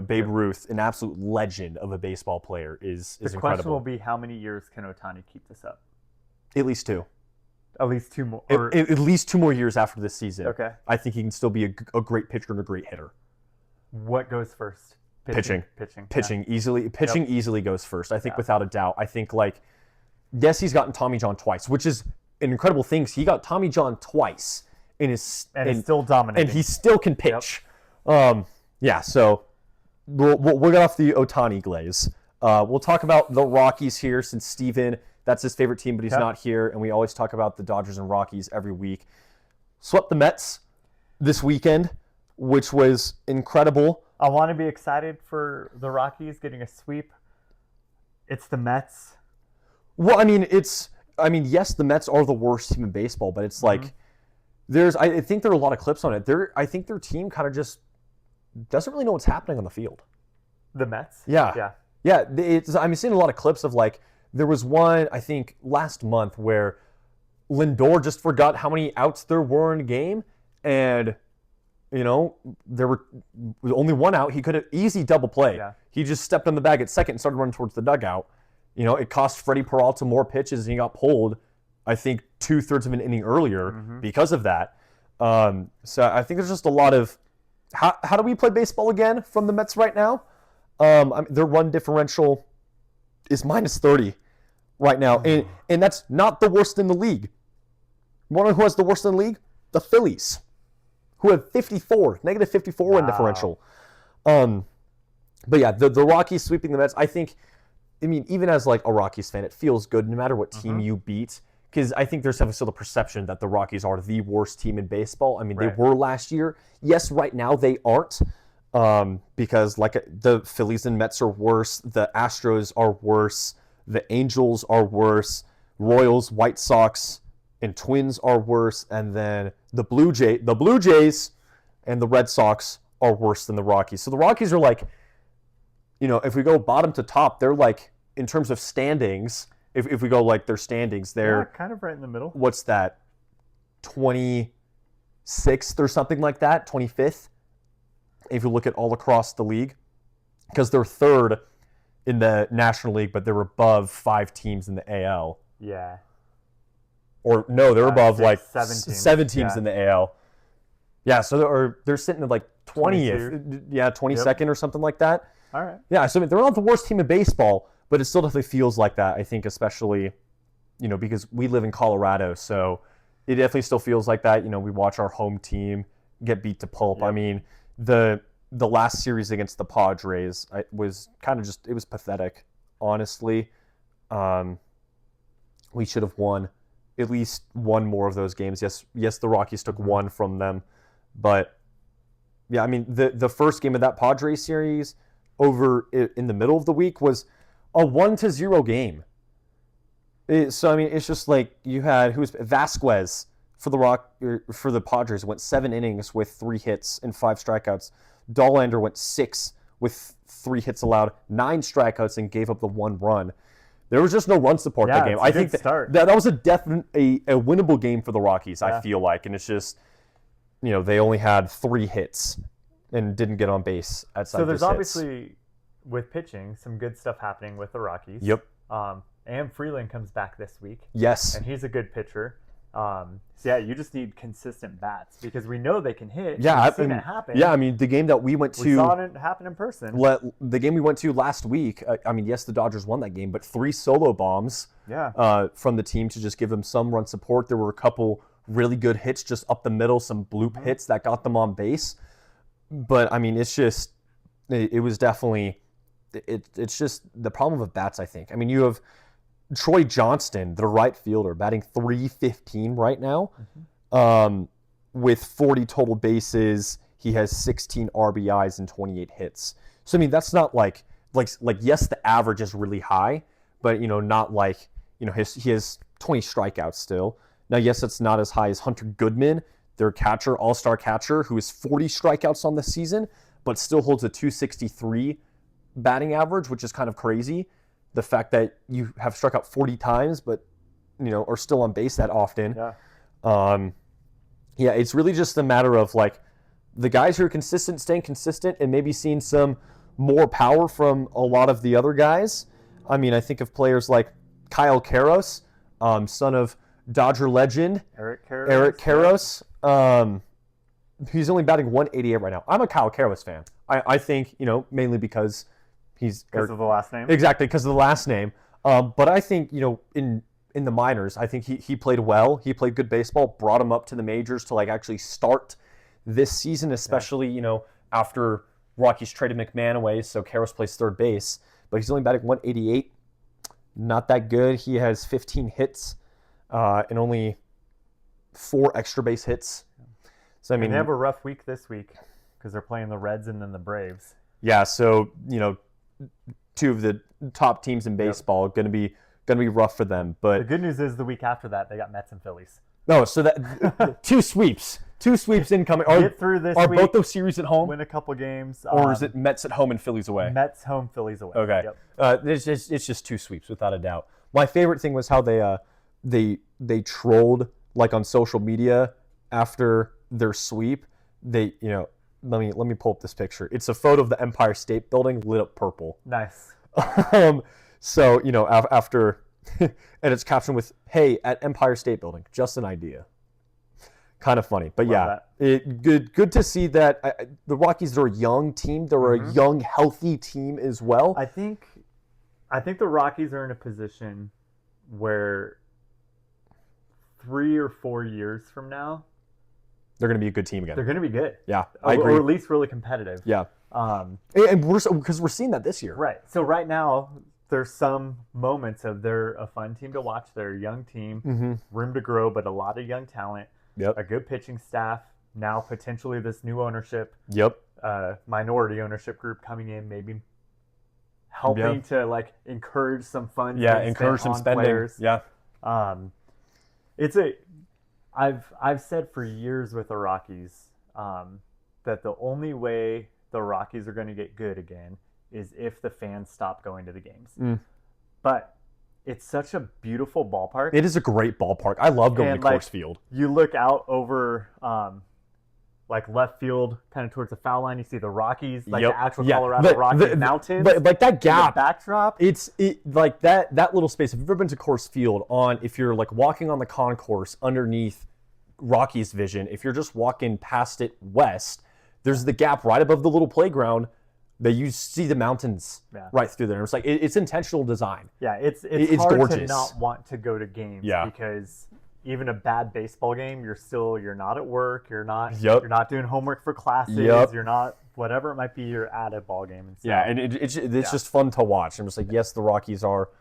Babe Ruth, an absolute legend of a baseball player, is The question incredible. will be, how many years can Ohtani keep this up? At least 2. At least 2 more. At least 2 more years after this season. Okay. I think he can still be a great pitcher and a great hitter. What goes first? Pitching. Yeah. Easily. Pitching easily goes first. I think without a doubt. I think yes, he's gotten Tommy John twice, which is an incredible thing. He got Tommy John twice and is still dominating. and he still can pitch. So we'll get off the Ohtani glaze. We'll talk about the Rockies here, since Steven, that's his favorite team, but he's not here, and we always talk about the Dodgers and Rockies every week. Swept the Mets this weekend, which was incredible. I want to be excited for the Rockies getting a sweep. It's the Mets. Well, yes, the Mets are the worst team in baseball, but it's like I think there are a lot of clips on it. I think their team kind of just doesn't really know what's happening on the field. The Mets? Yeah. I'm seeing a lot of clips of there was one, I think, last month where Lindor just forgot how many outs there were in a game, and there was only 1 out. He could have easy double play. Yeah. He just stepped on the bag at second and started running towards the dugout. It cost Freddie Peralta more pitches, and he got pulled, I think, 2/3 of an inning earlier because of that. So I think there's just a lot of how do we play baseball again from the Mets right now? Their run differential is -30 right now, and that's not the worst in the league. You want to know who has the worst in the league? The Phillies, who have -54 run differential. But yeah, the Rockies sweeping the Mets, I think, even as a Rockies fan, it feels good no matter what team you beat, because I think there's still the perception that the Rockies are the worst team in baseball. They were last year. Yes, right now they aren't, because the Phillies and Mets are worse, the Astros are worse, the Angels are worse, Royals, White Sox, and Twins are worse, and then the Blue Jays and the Red Sox are worse than the Rockies. So the Rockies are if we go bottom to top, they're in terms of standings, if we go their standings, they're kind of right in the middle. What's that? 26th or something like that, 25th. If you look at all across the league, because they're third in the National League, but they're above 5 teams in the AL. Yeah. Or no, they're above 7 teams in the AL. Yeah, so they're sitting at 20th, 22nd or something like that. All right. Yeah, so they're not the worst team in baseball, but it still definitely feels like that. I think especially, because we live in Colorado, so it definitely still feels like that. We watch our home team get beat to pulp. Yep. The last series against the Padres was kind of it was pathetic, honestly. We should have won at least one more of those games. Yes, the Rockies took one from them, but yeah, the first game of that Padres series over in the middle of the week was a 1-0 game. It's just you had Vasquez for the Padres went 7 innings with 3 hits and 5 strikeouts. Dollander went 6 with 3 hits allowed, 9 strikeouts, and gave up the 1 run. There was just no run support that game. I think that was a winnable game for the Rockies. I feel like, and it's just they only had 3 hits and didn't get on base at So there's obviously, with pitching, some good stuff happening with the Rockies. Yep. And Freeland comes back this week. Yes. And he's a good pitcher. You just need consistent bats, because we know they can hit. Yeah, We've seen it happen. Yeah, the game that we went to, we saw it happen in person. The game we went to last week. Yes, the Dodgers won that game, but 3 solo bombs. Yeah. From the team to just give them some run support. There were a couple really good hits just up the middle, some bloop hits that got them on base. But it's just it was definitely it's just the problem with bats. I think. You have Troy Johnston, the right fielder, batting .315 right now, with 40 total bases. He has 16 RBIs and 28 hits. So I mean, that's not like yes, the average is really high, but not like he has 20 strikeouts still. Now, yes, it's not as high as Hunter Goodman, their catcher, all-star catcher, who has 40 strikeouts on the season, but still holds a 263 batting average, which is kind of crazy. The fact that you have struck out 40 times, but are still on base that often. Yeah. It's really just a matter of like the guys who are consistent staying consistent and maybe seeing some more power from a lot of the other guys. I mean, I think of players like Kyle Karros, son of Dodger legend Eric Karros. He's only batting 188 right now. I'm a Kyle Karros fan. I think, mainly because he's because of the last name. Exactly, because of the last name. But I think, in the minors, I think he played well. He played good baseball, brought him up to the majors to like actually start this season, especially, after Rockies traded McMahon away, so Karros plays third base. But he's only batting 188. Not that good. He has 15 hits and only 4 extra base hits. So I mean, and they have a rough week this week because they're playing the Reds and then the Braves. Yeah, so 2 of the top teams in baseball gonna be rough for them. But the good news is the week after that they got Mets and Phillies. No, so that 2 sweeps incoming. Get through this Are week, both those series at home, win a couple games, or is it Mets at home and Phillies away? Mets home, Phillies away. Okay, Yep. it's just 2 sweeps without a doubt. My favorite thing was how they trolled like on social media after their sweep. They let me pull up this picture. It's a photo of the Empire State Building lit up purple. Nice. So after. And it's captioned with, "Hey, at Empire State Building, just an idea." Kind of funny, but Love good to see that the Rockies are a young team. They're a young, healthy team as well. I think the Rockies are in a position where 3 or 4 years from now, they're going to be a good team again. they're going to be good. Yeah, I agree. Or at least really competitive. Yeah, and because we're seeing that this year. Right. So right now, there's some moments of they're a fun team to watch. They're a young team, room to grow, but a lot of young talent. Yep. A good pitching staff. Now potentially this new ownership. Yep. Minority ownership group coming in, maybe helping to like encourage some fun. Yeah, encourage some spending. Players. Yeah. I've said for years with the Rockies that the only way the Rockies are going to get good again is if the fans stop going to the games. But it's such a beautiful ballpark. It is a great ballpark. I love going to Coors Field. You look out over like left field, kind of towards the foul line. You see the Rockies, like the actual Colorado Rockies mountains. But like that gap, the backdrop. It's like that little space. If you've ever been to Coors Field, if you're like walking on the concourse underneath Rockies vision, if you're just walking past it west, there's the gap right above the little playground. That you see the mountains right through there. It's like it's intentional design. Yeah, it's hard gorgeous to not want to go to games because even a bad baseball game, you're not at work, you're not doing homework for classes, you're not whatever it might be, you're at a ball game. And so, and it's just fun to watch. I'm just like, yes, the Rockies are.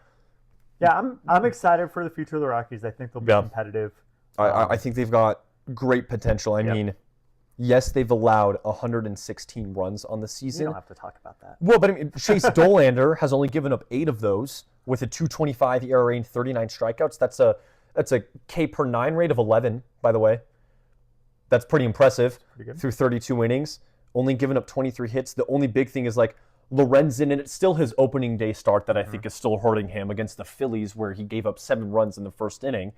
Yeah, I'm excited for the future of the Rockies. I think they'll be competitive. I think they've got great potential. I mean. Yes, they've allowed 116 runs on the season. You don't have to talk about that. Well, but I mean, Chase Dollander has only given up 8 of those with a 2.25 ERA and 39 strikeouts. That's a K per 9 rate of 11, by the way. That's pretty impressive through 32 innings. Only given up 23 hits. The only big thing is like Lorenzen, and it's still his opening day start that I think is still hurting him against the Phillies, where he gave up 7 runs in the first inning.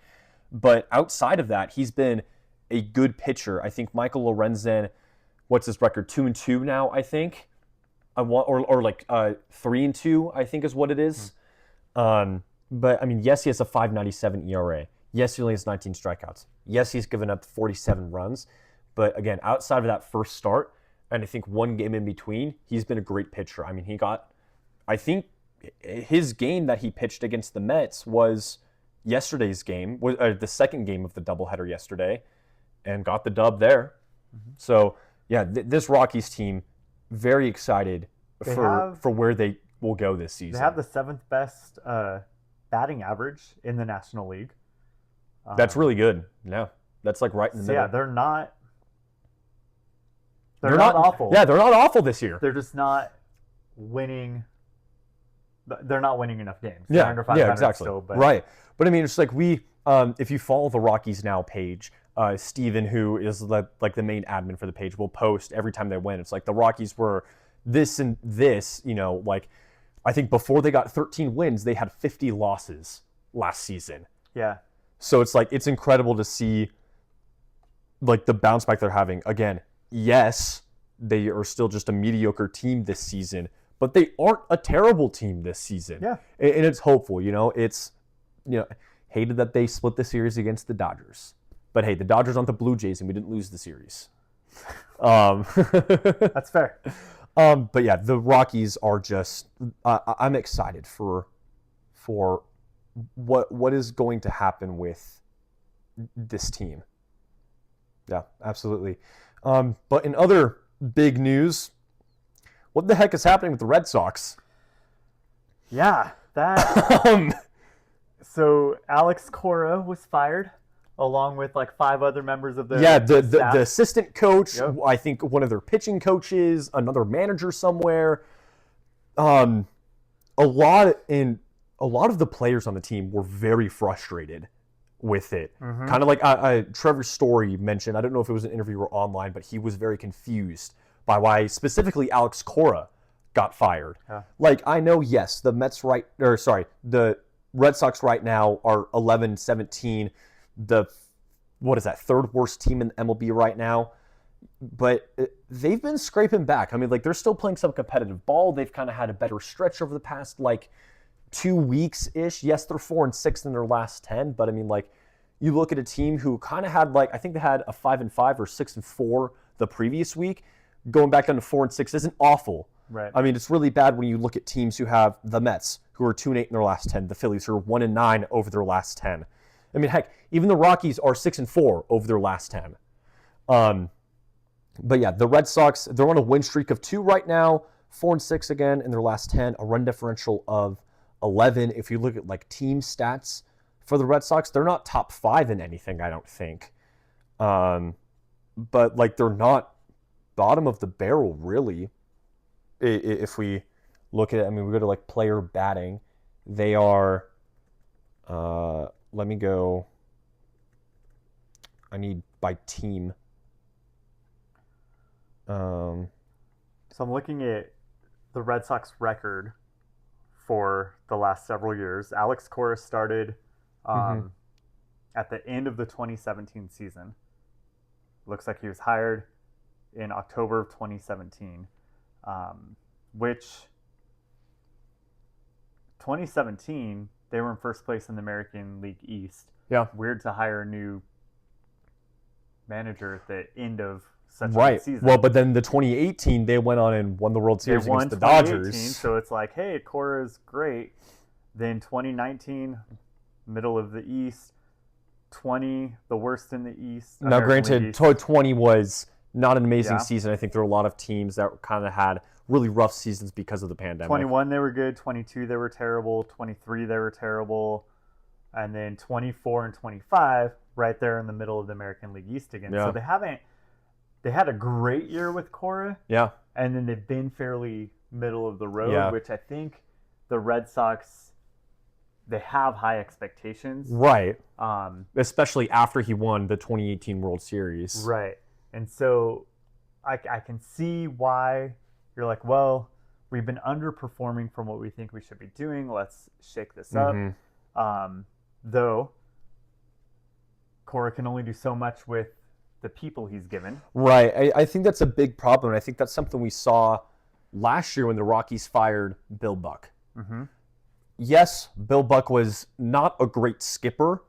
But outside of that, he's been a good pitcher. I think Michael Lorenzen, what's his record? 2-2 now, I think. Or like 3-2, I think is what it is. But I mean, yes, he has a 5.97 ERA. Yes, he only has 19 strikeouts. Yes, he's given up 47 runs. But again, outside of that first start, and I think one game in between, he's been a great pitcher. I mean, I think his game that he pitched against the Mets was yesterday's game, the second game of the doubleheader yesterday, and got the dub there. So, yeah, this Rockies team, very excited for where they will go this season. They have the 7th best batting average in the National League. That's really good. Yeah, that's like right in the middle. Yeah, they're not awful. Yeah, they're not awful this year. They're just not winning. They're not winning enough games. Yeah, They're under 500 exactly. still, but Right. But I mean, it's like if you follow the Rockies Now page, Steven, who is like the main admin for the page, will post every time they win. It's like the Rockies were this and this, like I think before they got 13 wins, they had 50 losses last season. yeah, So it's like, it's incredible to see like the bounce back they're having. Again, yes, they are still just a mediocre team this season, but they aren't a terrible team this season. Yeah. And it's hopeful, it's, hated that they split the series against the Dodgers. But hey, the Dodgers aren't the Blue Jays and we didn't lose the series. that's fair. But yeah, the Rockies are just, I'm excited for what is going to happen with this team. Yeah, absolutely. But in other big news, what the heck is happening with the Red Sox? Yeah, that. So Alex Cora was fired, along with like 5 other members of the the assistant coach. Yep. I think one of their pitching coaches, another manager somewhere. A lot of the players on the team were very frustrated with it. Mm-hmm. Kind of like Trevor Story mentioned. I don't know if it was an interview or online, but he was very confused by why specifically Alex Cora got fired. Yeah. Like, I know, yes, the Red Sox right now are 11-17. What is that, third worst team in the MLB right now? But they've been scraping back. I mean, like, they're still playing some competitive ball. They've kind of had a better stretch over the past, 2 weeks-ish. Yes, they're 4-6 in their last 10, but I mean, you look at a team who kind of had, I think they had a 5-5 or 6-4 the previous week. Going back down to 4-6 isn't awful. Right. I mean, it's really bad when you look at teams who have the Mets, who are 2-8 in their last 10, the Phillies, who are 1-9 over their last 10. I mean, heck, even the Rockies are 6-4 over their last 10. But yeah, the Red Sox, they're on a win streak of 2 right now, 4-6 again in their last 10, a run differential of 11. If you look at team stats for the Red Sox, they're not top 5 in anything, I don't think. But they're not bottom of the barrel, really. If we look at it, I mean, we go to player batting. They are, let me go, I need by team. So I'm looking at the Red Sox record for the last several years. Alex Cora started at the end of the 2017 season. Looks like he was hired in October of 2017, which 2017, they were in first place in the American League East. Yeah. Weird to hire a new manager at the end of such a Right. good season. Well, but then the 2018, they went on and won the World They Series won against the 2018, Dodgers. so it's like, hey, Cora's great. Then 2019, middle of the East. 20, the worst in the East. Now, American League granted, East. 20 was not an amazing Yeah. season. I think there were a lot of teams that kind of had really rough seasons because of the pandemic. 21, they were good. 22, they were terrible. 23, they were terrible. And then 24 and 25, right there in the middle of the American League East again. Yeah. So they had a great year with Cora, Yeah. and then they've been fairly middle of the road, Yeah. which I think the Red Sox, they have high expectations. Right. Um, Especially after he won the 2018 World Series. Right. And so I can see why you're like, well, we've been underperforming from what we think we should be doing. Let's shake this up. Though Cora can only do so much with the people he's given. Right. I think that's a big problem. And I think that's something we saw last year when the Rockies fired Bill Buck. Mm-hmm. Yes, Bill Buck was not a great skipper,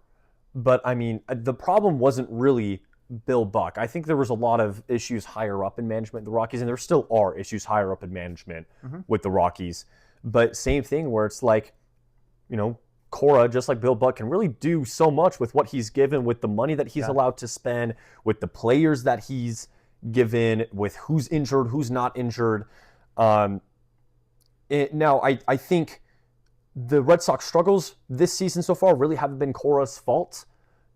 but I mean, the problem wasn't really Bill Buck. I think there was a lot of issues higher up in management in the Rockies, and there still are issues higher up in management with the Rockies. But same thing where it's like, Cora, just like Bill Buck, can really do so much with what he's given, with the money that he's allowed to spend, with the players that he's given, with who's injured, who's not injured. Now, I think the Red Sox struggles this season so far really haven't been Cora's fault.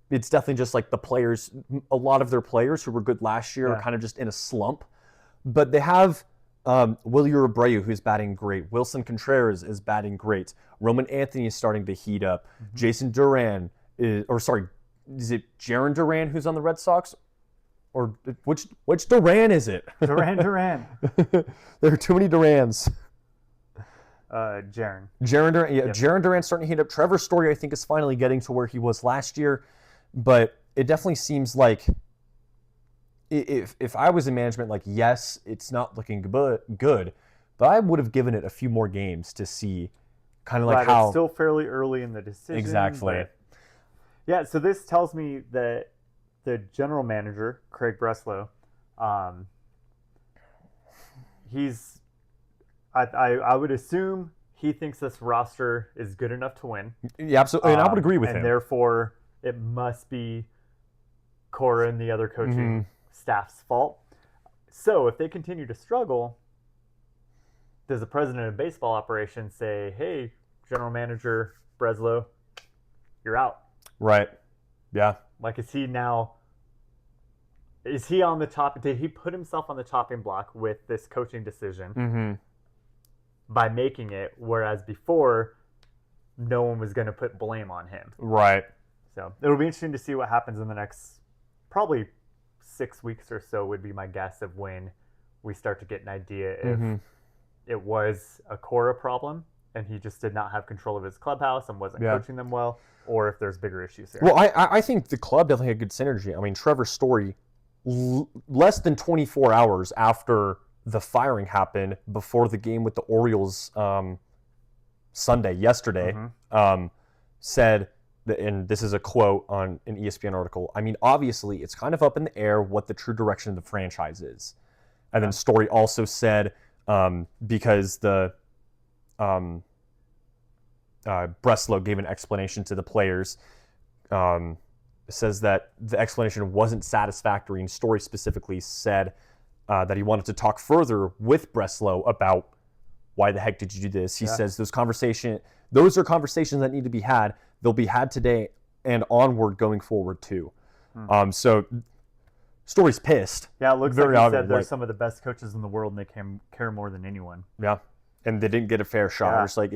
It's definitely just like the players, a lot of their players who were good last year are kind of just in a slump. But they have Willie Abreu, who's batting great. Wilson Contreras is batting great. Roman Anthony is starting to heat up. Jason Duran is it Jaron Duran who's on the Red Sox? Or which Duran is it? Duran. There are too many Durans. Jaron. Jaron Duran, Yep. Jaron Duran's starting to heat up. Trevor Story, I think, is finally getting to where he was last year, but it definitely seems like if I was in management, like, yes, it's not looking good, but I would have given it a few more games to see kind of like Right, how it's still fairly early in the decision. Exactly. but- Yeah, so this tells me that the general manager, Craig Breslow, I would assume he thinks this roster is good enough to win. Yeah, absolutely, and I would agree with and him. therefore it must be Cora and the other coaching staff's fault. So if they continue to struggle, does the president of baseball operations say, "Hey, general manager Breslow, you're out"? Right. Yeah. Like, is he on the top? Did he put himself on the chopping block with this coaching decision by making it, whereas before no one was going to put blame on him? Right. So it'll be interesting to see what happens in the next probably 6 weeks or so would be my guess of when we start to get an idea if it was a Cora problem and he just did not have control of his clubhouse and wasn't coaching them well, or if there's bigger issues there. Well, I think the club definitely had good synergy. I mean, Trevor Story, less than 24 hours after the firing happened, before the game with the Orioles Sunday, yesterday, said, and this is a quote on an ESPN article, I mean, obviously, it's kind of up in the air what the true direction of the franchise is. And then Story also said, because the Breslow gave an explanation to the players, says that the explanation wasn't satisfactory, and Story specifically said that he wanted to talk further with Breslow about why the heck did you do this. He says those are conversations that need to be had. They'll be had today and onward going forward too. So Story's pissed. Yeah, it looks Very like he obvious, said they're like- some of the best coaches in the world and they care more than anyone. Yeah, and they didn't get a fair shot. Yeah. It's like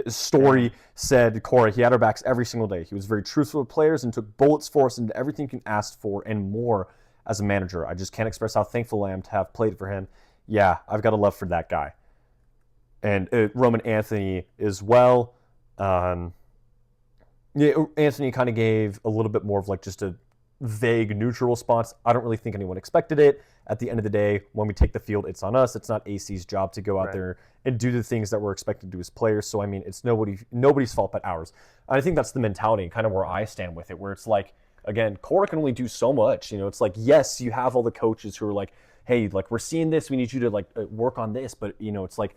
Story said, Cora, he had our backs every single day. He was very truthful with players and took bullets for us and everything you can ask for and more as a manager. I just can't express how thankful I am to have played for him. Yeah, I've got a love for that guy. And Roman Anthony as well. Anthony kind of gave a little bit more of like just a vague neutral response. I don't really think anyone expected it. At the end of the day, when we take the field, it's on us. It's not AC's job to go out there and do the things that we're expected to do as players. So, I mean, it's nobody's fault but ours. And I think that's the mentality and kind of where I stand with it, where it's like, again, Cora can only do so much. You know, it's like, yes, you have all the coaches who are like, hey, like, we're seeing this. We need you to, like, work on this. But, you know, it's like,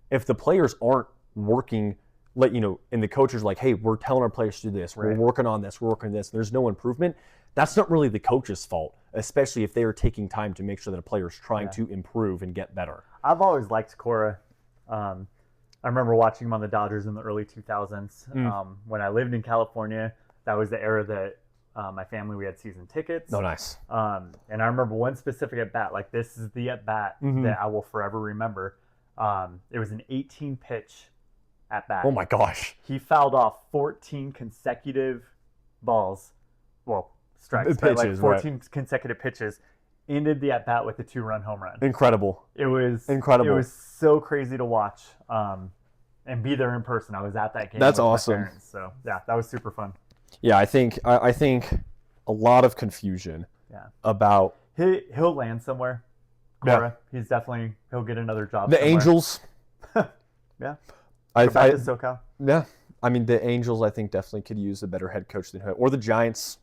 if the players aren't working, like, you know, and the coaches are like, hey, we're telling our players to do this. We're working on this. We're working on this. There's no improvement. That's not really the coach's fault, especially if they are taking time to make sure that a player is trying to improve and get better. I've always liked Cora. I remember watching him on the Dodgers in the early 2000s. When I lived in California, that was the era that my family, we had season tickets. Oh, nice. And I remember one specific at-bat, like this is the at-bat that I will forever remember. It was an 18-pitch at-bat. Oh, my gosh. He fouled off 14 consecutive balls. Well, strikes, but like Pitches, 14 consecutive pitches. Ended the at-bat with a 2-run home run. Incredible. It was incredible. It was so crazy to watch and be there in person. I was at that game. That's with my awesome. parents, so yeah, that was super fun. Yeah, I think a lot of confusion about He'll land somewhere. Cora, he'll get another job. the somewhere. Angels. Yeah. I Go back to SoCal. Yeah, I mean the Angels. I think definitely could use a better head coach than him, or the Giants,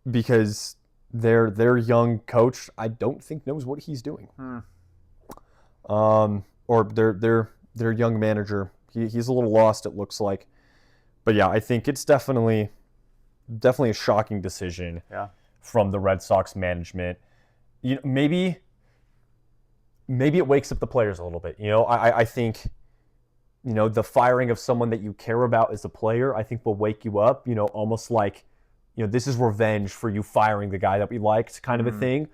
because their young coach, I don't think knows what he's doing. Or their young manager, he's a little lost. It looks like, but yeah, I think it's definitely a shocking decision. Yeah. From the Red Sox management. You know, maybe it wakes up the players a little bit. You know, I think, you know, the firing of someone that you care about as a player, I think will wake you up, you know, almost like, you know, this is revenge for you firing the guy that we liked kind of a thing.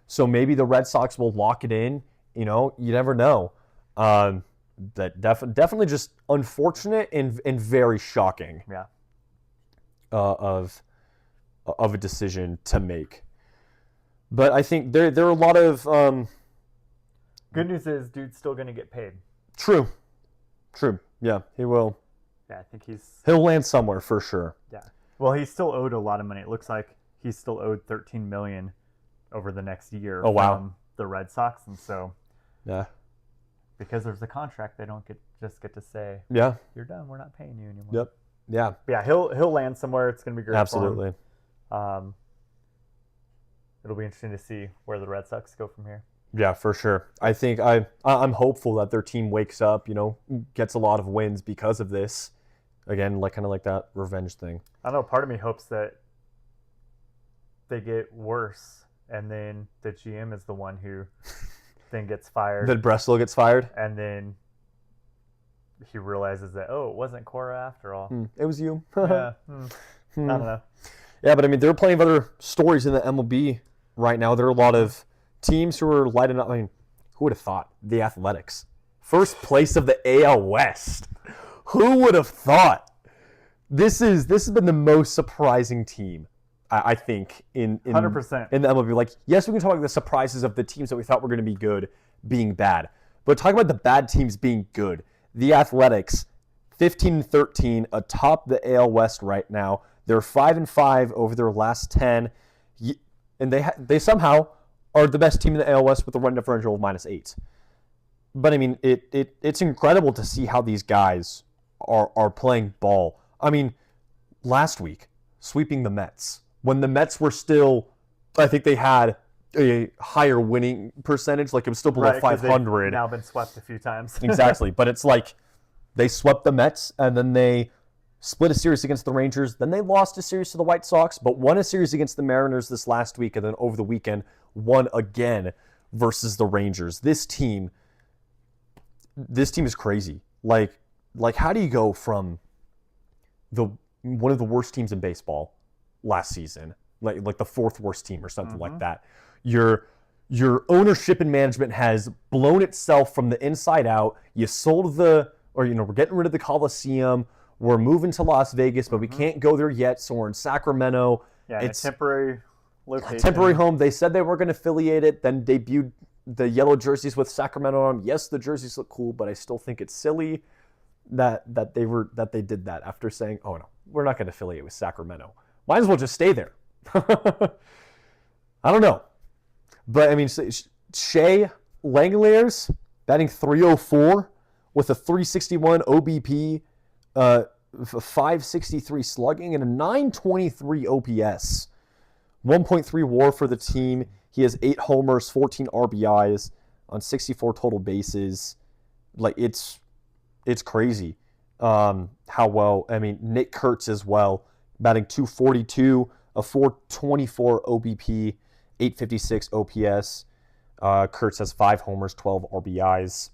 So maybe the Red Sox will lock it in. You know, you never know. That definitely just unfortunate and very shocking Yeah. of a decision to make. But I think there are a lot of Good news is, dude's still going to get paid. true. Yeah, he will. Yeah, I think He'll land somewhere for sure. Yeah. Well, he's still owed a lot of money. It looks like he's still owed $13 million over the next year. Oh, wow. From the Red Sox, and so Yeah. because there's a contract, they don't just get to say, Yeah. "You're done. We're not paying you anymore." Yep. Yeah. But yeah, he'll land somewhere. It's going to be great. Absolutely. For him. It'll be interesting to see where the Red Sox go from here. Yeah, for sure. I think I'm hopeful that their team wakes up, you know, gets a lot of wins because of this. Again, kind of like that revenge thing. I don't know. Part of me hopes that they get worse, and then the GM is the one who then gets fired. Then Breslow gets fired. And then he realizes that, it wasn't Cora after all. It was you. Yeah. I don't know. Yeah, but I mean, there are plenty of other stories in the MLB right now. There are a lot of teams who are lighting up. I mean, who would have thought? The Athletics. First place of the AL West. Who would have thought? This has been the most surprising team, I think, in 100%. in the MLB. Like, yes, we can talk about the surprises of the teams that we thought were going to be good being bad. But talk about the bad teams being good. The Athletics, 15-13, atop the AL West right now. They're 5-5 over their last 10, and they somehow are the best team in the AL West with a run differential of -8. But I mean, it's incredible to see how these guys are playing ball. I mean, last week sweeping the Mets when the Mets were still, I think they had a higher winning percentage, like it was still below 500. Now been swept a few times. Exactly, but it's like they swept the Mets and then they split a series against the Rangers. Then they lost a series to the White Sox, but won a series against the Mariners this last week, and then over the weekend won again versus the Rangers. This team is crazy. Like how do you go from one of the worst teams in baseball last season, like the fourth worst team or something like that? Your ownership and management has blown itself from the inside out. You sold we're getting rid of the Coliseum. We're moving to Las Vegas, but we can't go there yet, so we're in Sacramento. Yeah, it's a temporary location. Temporary home. They said they weren't going to affiliate it, then debuted the yellow jerseys with Sacramento on them. Yes, the jerseys look cool, but I still think it's silly that they did that after saying, "Oh no, we're not going to affiliate with Sacramento. Might as well just stay there." I don't know, but I mean, Shea Langeliers batting .304 with a .361 OBP. 563 slugging and a 923 OPS. 1.3 WAR for the team. He has 8 homers, 14 RBIs on 64 total bases. Like it's crazy how well. I mean, Nick Kurtz as well, batting .242, a 424 OBP, 856 OPS. Kurtz has 5 homers, 12 RBIs.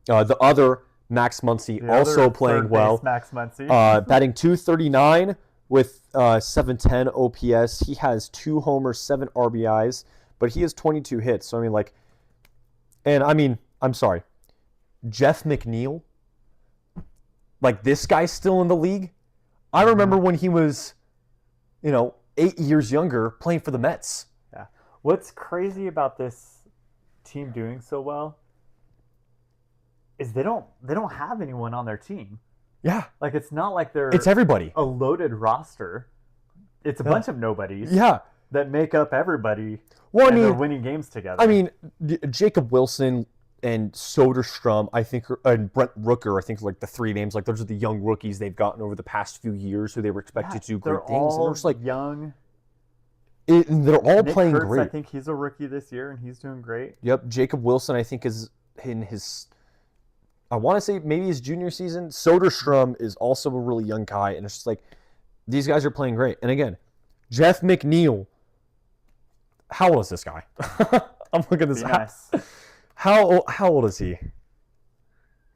The other Max Muncy also playing well. Max Muncy. Batting .239 with 710 OPS. He has 2 homers, 7 RBIs, but he has 22 hits. So I'm sorry, Jeff McNeil. Like, this guy's still in the league. I remember when he was, 8 years younger playing for the Mets. Yeah. What's crazy about this team doing so well is they don't have anyone on their team. Yeah. Like, it's not like it's everybody. A loaded roster. It's a bunch of nobodies. Yeah. That make up everybody. Well, and they're winning games together. I mean, Jacob Wilson and Soderstrom, I think, and Brent Rooker, I think, like the 3 names. Like, those are the young rookies they've gotten over the past few years who they were expected to do great things. And they're just like young. They're all Nick playing Kurtz, great. I think he's a rookie this year, and he's doing great. Yep. Jacob Wilson, I think, is in his, I want to say maybe his junior season. Soderstrom is also a really young guy, and it's just like, these guys are playing great. And again, Jeff McNeil, how old is this guy? I'm looking at this. Nice. How old is he?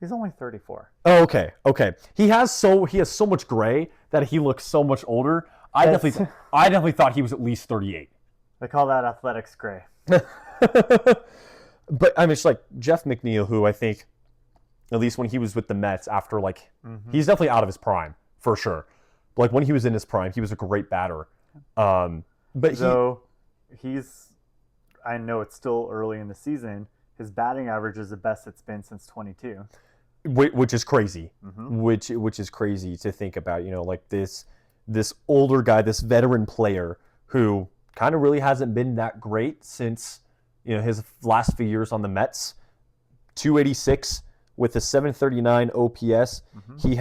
He's only 34. Oh, okay. He has so much gray that he looks so much older. I definitely thought he was at least 38. They call that athletics gray. But I mean, it's like Jeff McNeil, who I think, at least when he was with the Mets, after like he's definitely out of his prime for sure. But like when he was in his prime, he was a great batter. But So I know it's still early in the season. His batting average is the best it's been since 22. which is crazy, which is crazy to think about. You know, like this older guy, this veteran player who kind of really hasn't been that great since, you know, his last few years on the Mets. 286 with a 739 OPS. He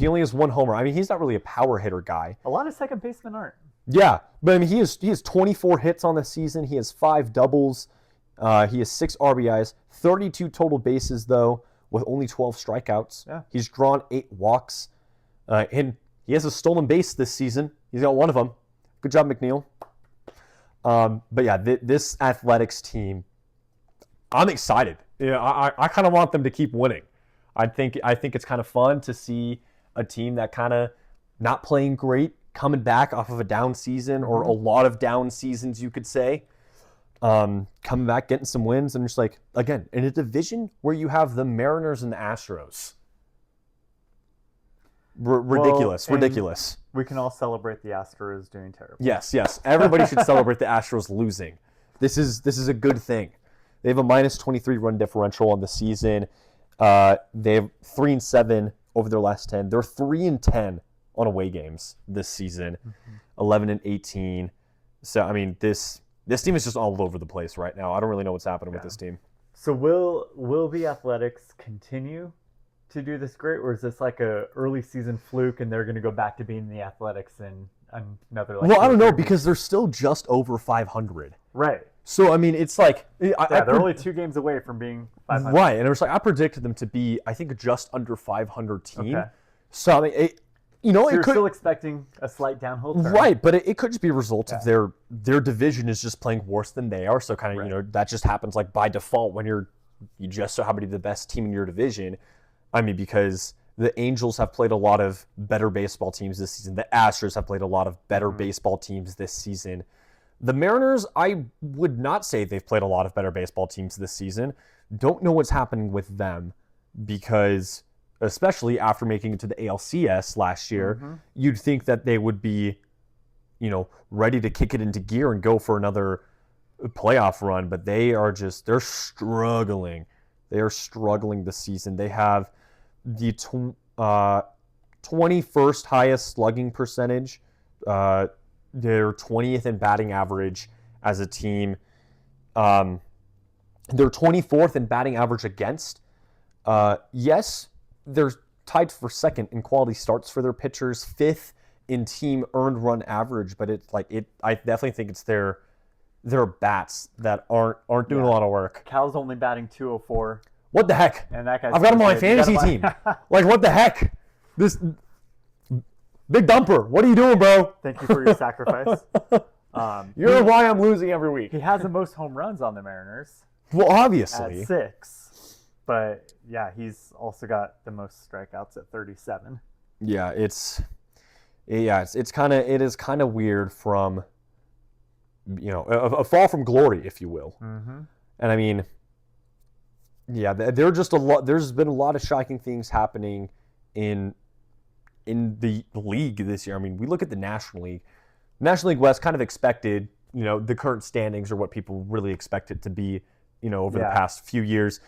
only has one homer. I mean, he's not really a power hitter guy. A lot of second basemen aren't. Yeah, but I mean, he has 24 hits on the season. He has 5 doubles. He has 6 RBIs, 32 total bases though, with only 12 strikeouts. Yeah. He's drawn 8 walks, and he has a stolen base this season. He's got one of them. Good job, McNeil. But yeah, this Athletics team, I'm excited. Yeah, I kind of want them to keep winning. I think it's kind of fun to see a team that kind of not playing great coming back off of a down season or a lot of down seasons, you could say. Coming back, getting some wins, and just like, again, in a division where you have the Mariners and the Astros. Ridiculous. We can all celebrate the Astros doing terrible. Yes. Everybody should celebrate the Astros losing. This is a good thing. They have a minus 23 run differential on the season. They have 3-7 over their last 10. They're 3-10 on away games this season, 11-18. So I mean, this team is just all over the place right now. I don't really know what's happening with this team. So will the Athletics continue to do this great, or is this like a early season fluke and they're going to go back to being the Athletics in another? Well, I don't know, because they're still just over 500. Right. So I mean, it's like they're only 2 games away from being 500. Right, and it was like I predicted them to be, I think, just under 500 team. Okay. So I mean, So you're still expecting a slight downhill turn. Right, but it could just be a result of their division is just playing worse than they are. So kind of, you know, that just happens like by default when you just so happen to be the best team in your division. I mean, because the Angels have played a lot of better baseball teams this season. The Astros have played a lot of better baseball teams this season. The Mariners, I would not say they've played a lot of better baseball teams this season. Don't know what's happening with them, because especially after making it to the ALCS last year, you'd think that they would be, you know, ready to kick it into gear and go for another playoff run, but they're struggling. They are struggling this season. They have the 21st highest slugging percentage. They're 20th in batting average as a team. They're 24th in batting average against. Yes, they're tied for second in quality starts for their pitchers, 5th in team earned run average, but I definitely think it's their bats that aren't doing a lot of work. Cal's only batting 204. What the heck? And that guy's I've got him on my fantasy team. Like, what the heck? This Big Dumper, what are you doing, bro? Thank you for your sacrifice. You're why I'm losing every week. He has the most home runs on the Mariners. Well, obviously. At 6. But yeah, he's also got the most strikeouts at 37. Yeah, it is kind of weird from, you know, a fall from glory, if you will. And I mean, yeah, there's been a lot of shocking things happening in the league this year. I mean, we look at the National League. National League West kind of expected, you know, the current standings are what people really expect it to be, you know, over the past few years.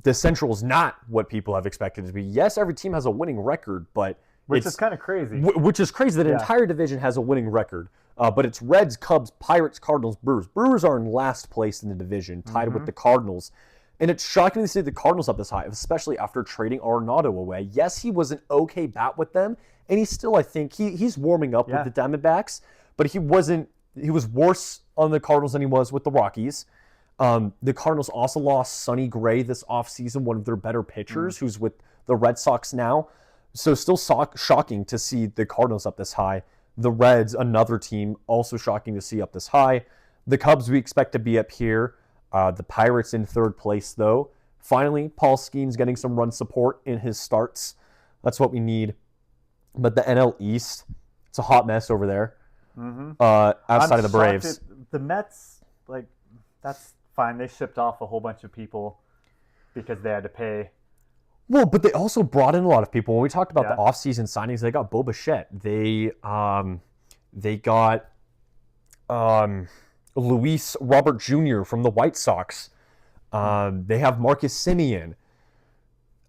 The Central is not what people have expected it to be. Yes, every team has a winning record, but which is kind of crazy. Which is crazy that an entire division has a winning record. But it's Reds, Cubs, Pirates, Cardinals, Brewers. Brewers are in last place in the division, tied with the Cardinals. And it's shocking to see the Cardinals up this high, especially after trading Arenado away. Yes, he was an okay bat with them, and he's still, I think, he's warming up with the Diamondbacks, but he was worse on the Cardinals than he was with the Rockies. The Cardinals also lost Sonny Gray this offseason, one of their better pitchers, who's with the Red Sox now. So still shocking to see the Cardinals up this high. The Reds, another team, also shocking to see up this high. The Cubs we expect to be up here. The Pirates in 3rd place, though. Finally, Paul Skeens getting some run support in his starts. That's what we need. But the NL East, it's a hot mess over there. outside I'm of the shocked Braves. the Mets, like, that's fine. They shipped off a whole bunch of people because they had to pay. Well, but they also brought in a lot of people. When we talked about Yeah. the offseason signings, they got Bo Bichette. They got Luis Robert Jr. from the White Sox. They have Marcus Semien.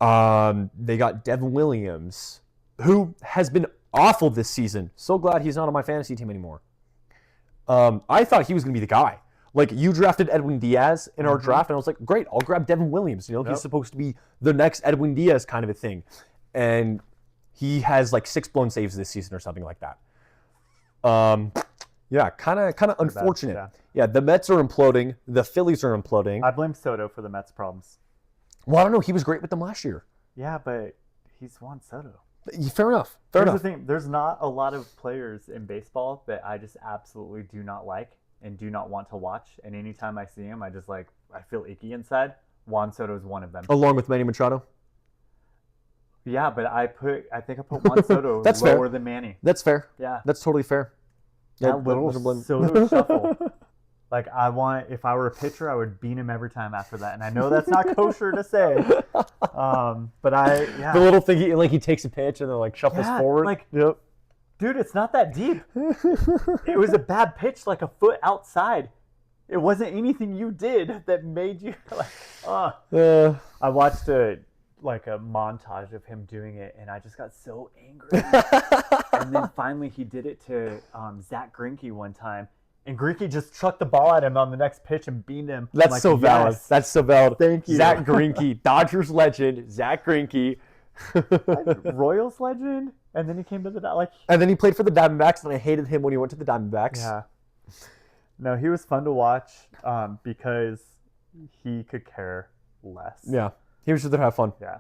They got Devin Williams, who has been awful this season. So glad he's not on my fantasy team anymore. I thought he was going to be the guy. Like, you drafted Edwin Diaz in our draft, and I was like, great, I'll grab Devin Williams. You know, he's supposed to be the next Edwin Diaz kind of a thing. And he has like 6 blown saves this season or something like that. Yeah, kind of unfortunate. Yeah, the Mets are imploding. The Phillies are imploding. I blame Soto for the Mets' problems. Well, I don't know. He was great with them last year. Yeah, but he's Juan Soto. Fair enough. Fair Here's enough. the thing. There's not a lot of players in baseball that I just absolutely do not like and do not want to watch. And anytime I see him, I feel icky inside. Juan Soto is one of them. Along with Manny Machado. Yeah, but I think I put Juan Soto That's lower fair. than Manny. That's fair. Yeah. That's totally fair. That little Soto shuffle. Like, if I were a pitcher, I would beat him every time after that. And I know that's not kosher to say. But The little thing, he takes a pitch and then like shuffles forward. Like, yep. dude, it's not that deep. It was a bad pitch, like a foot outside. It wasn't anything you did that made you like, I watched a montage of him doing it, and I just got so angry. And then finally he did it to Zach Greinke one time, and Greinke just chucked the ball at him on the next pitch and beat him. That's so valid. Yes. That's so valid. Thank you. Zach Greinke, Dodgers legend, Zach Greinke. Royals legend, and then he came to the And then he played for the Diamondbacks, and I hated him when he went to the Diamondbacks. Yeah. No, he was fun to watch because he could care less. Yeah. He was just there to have fun. Yeah.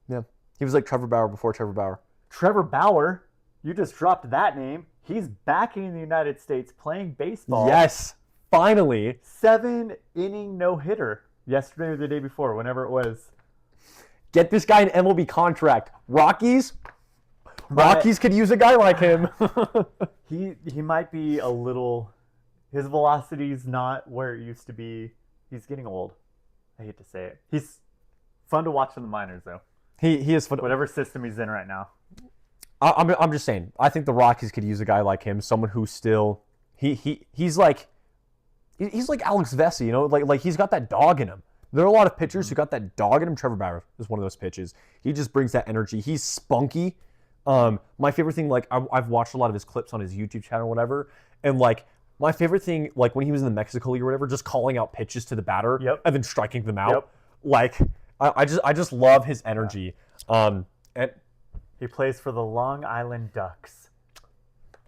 Yeah. He was like Trevor Bauer before Trevor Bauer. Trevor Bauer, you just dropped that name. He's back in the United States playing baseball. Yes. Finally. 7-inning no-hitter yesterday or the day before, whenever it was. Get this guy an MLB contract. Rockies could use a guy like him. He might be a little. His velocity's not where it used to be. He's getting old. I hate to say it. He's fun to watch in the minors, though. He is fun. Whatever system he's in right now. I'm just saying. I think the Rockies could use a guy like him, someone who's still he's like Alex Vesey, you know, like he's got that dog in him. There are a lot of pitchers who got that dog in him. Trevor Bauer is one of those pitches. He just brings that energy. He's spunky. My favorite thing, like I've watched a lot of his clips on his YouTube channel or whatever, and like my favorite thing, like when he was in the Mexico League or whatever, just calling out pitches to the batter and then striking them out. Yep. Like I just love his energy. And He plays for the Long Island Ducks.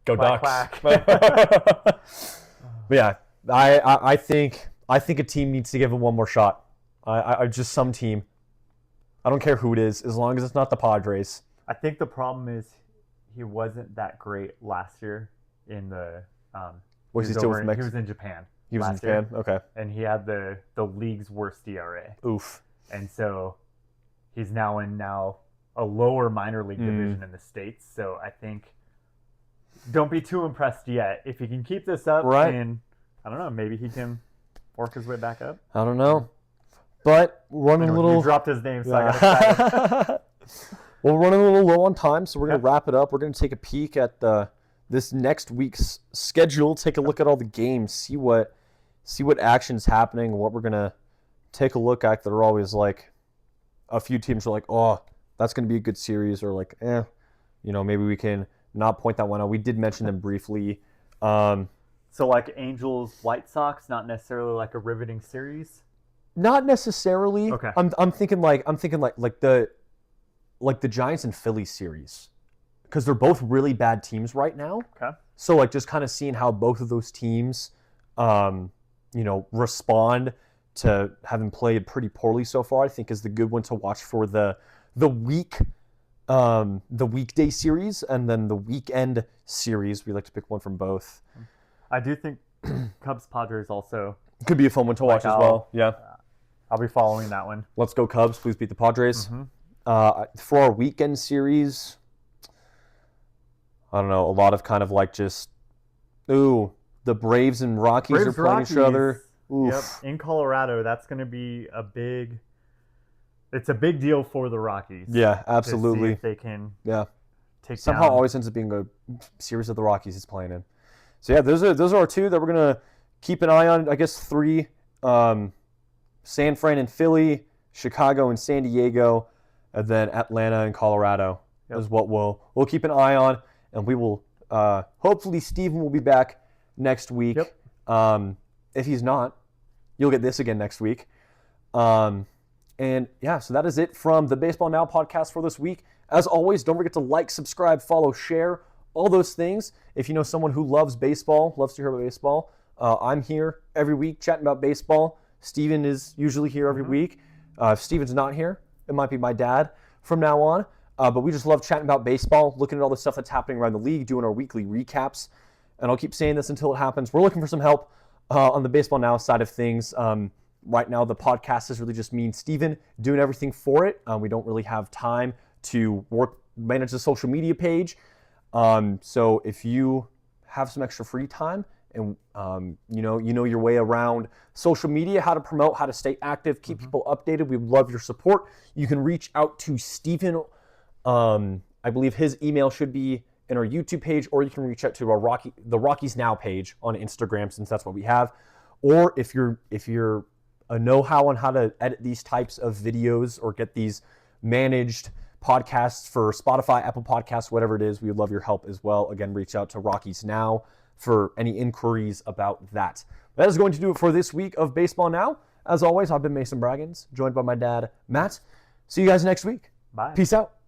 go Quack, Ducks. quack. But yeah, I think a team needs to give him one more shot. I just some team. I don't care who it is, as long as it's not the Padres. I think the problem is he wasn't that great last year in the. Was he still with Mexico? He was in Japan. He was in last year, Japan? Okay. and he had the league's worst ERA. Oof. And so he's now in a lower minor league division in the States. So I think don't be too impressed yet. If he can keep this up, Right. and I don't know, maybe he can work his way back up. I don't know. But we're running a Anyway, little. you dropped his name, so I got excited. Well, we're running a little low on time, so we're going to wrap it up. We're going to take a peek at this next week's schedule, take a look at all the games, see what action's happening, what we're going to take a look at. That are always like a few teams are like, oh, that's going to be a good series, or like, maybe we can not point that one out. We did mention them briefly. So like Angels, White Sox, not necessarily like a riveting series. Not necessarily. Okay. I'm thinking like the Giants and Phillies series, because they're both really bad teams right now. Okay. So like just kind of seeing how both of those teams, respond to having played pretty poorly so far, I think is the good one to watch for the weekday series, and then the weekend series. We like to pick one from both. I do think Cubs Padres also. Could be a fun one to watch as well. Yeah. I'll be following that one. Let's go Cubs. Please beat the Padres. For our weekend series, I don't know, a lot of kind of like just Ooh, the Braves and Rockies are playing each other. Oof. Yep, in Colorado. That's going to be it's a big deal for the Rockies. Yeah, To see absolutely. if they can take Somehow down. always ends up being a series of the Rockies he's playing in. So yeah, those are our two that we're gonna keep an eye on. I guess three: San Fran and Philly, Chicago and San Diego, and then Atlanta and Colorado is what we'll keep an eye on, and we will hopefully Steven will be back next week. Yep. If he's not, you'll get this again next week. And yeah, so that is it from the Baseball Now podcast for this week. As always, don't forget to like, subscribe, follow, share, all those things. If you know someone who loves baseball, loves to hear about baseball, I'm here every week chatting about baseball. Steven is usually here every week. If Steven's not here, it might be my dad from now on. But we just love chatting about baseball, looking at all the stuff that's happening around the league, doing our weekly recaps. And I'll keep saying this until it happens. We're looking for some help on the Baseball Now side of things. Right now, the podcast is really just me and Steven doing everything for it. We don't really have time to manage the social media page. So if you have some extra free time and you know your way around social media, how to promote, how to stay active, keep people updated, we would love your support. You can reach out to Steven. I believe his email should be in our YouTube page, or you can reach out to the Rockies Now page on Instagram, since that's what we have. Or if you're a know-how on how to edit these types of videos or get these managed podcasts for Spotify, Apple Podcasts, whatever it is, we would love your help as well. Again, reach out to Rockies Now for any inquiries about that. That is going to do it for this week of Baseball Now. As always, I've been Mason Braggins, joined by my dad, Matt. See you guys next week. Bye. Peace out.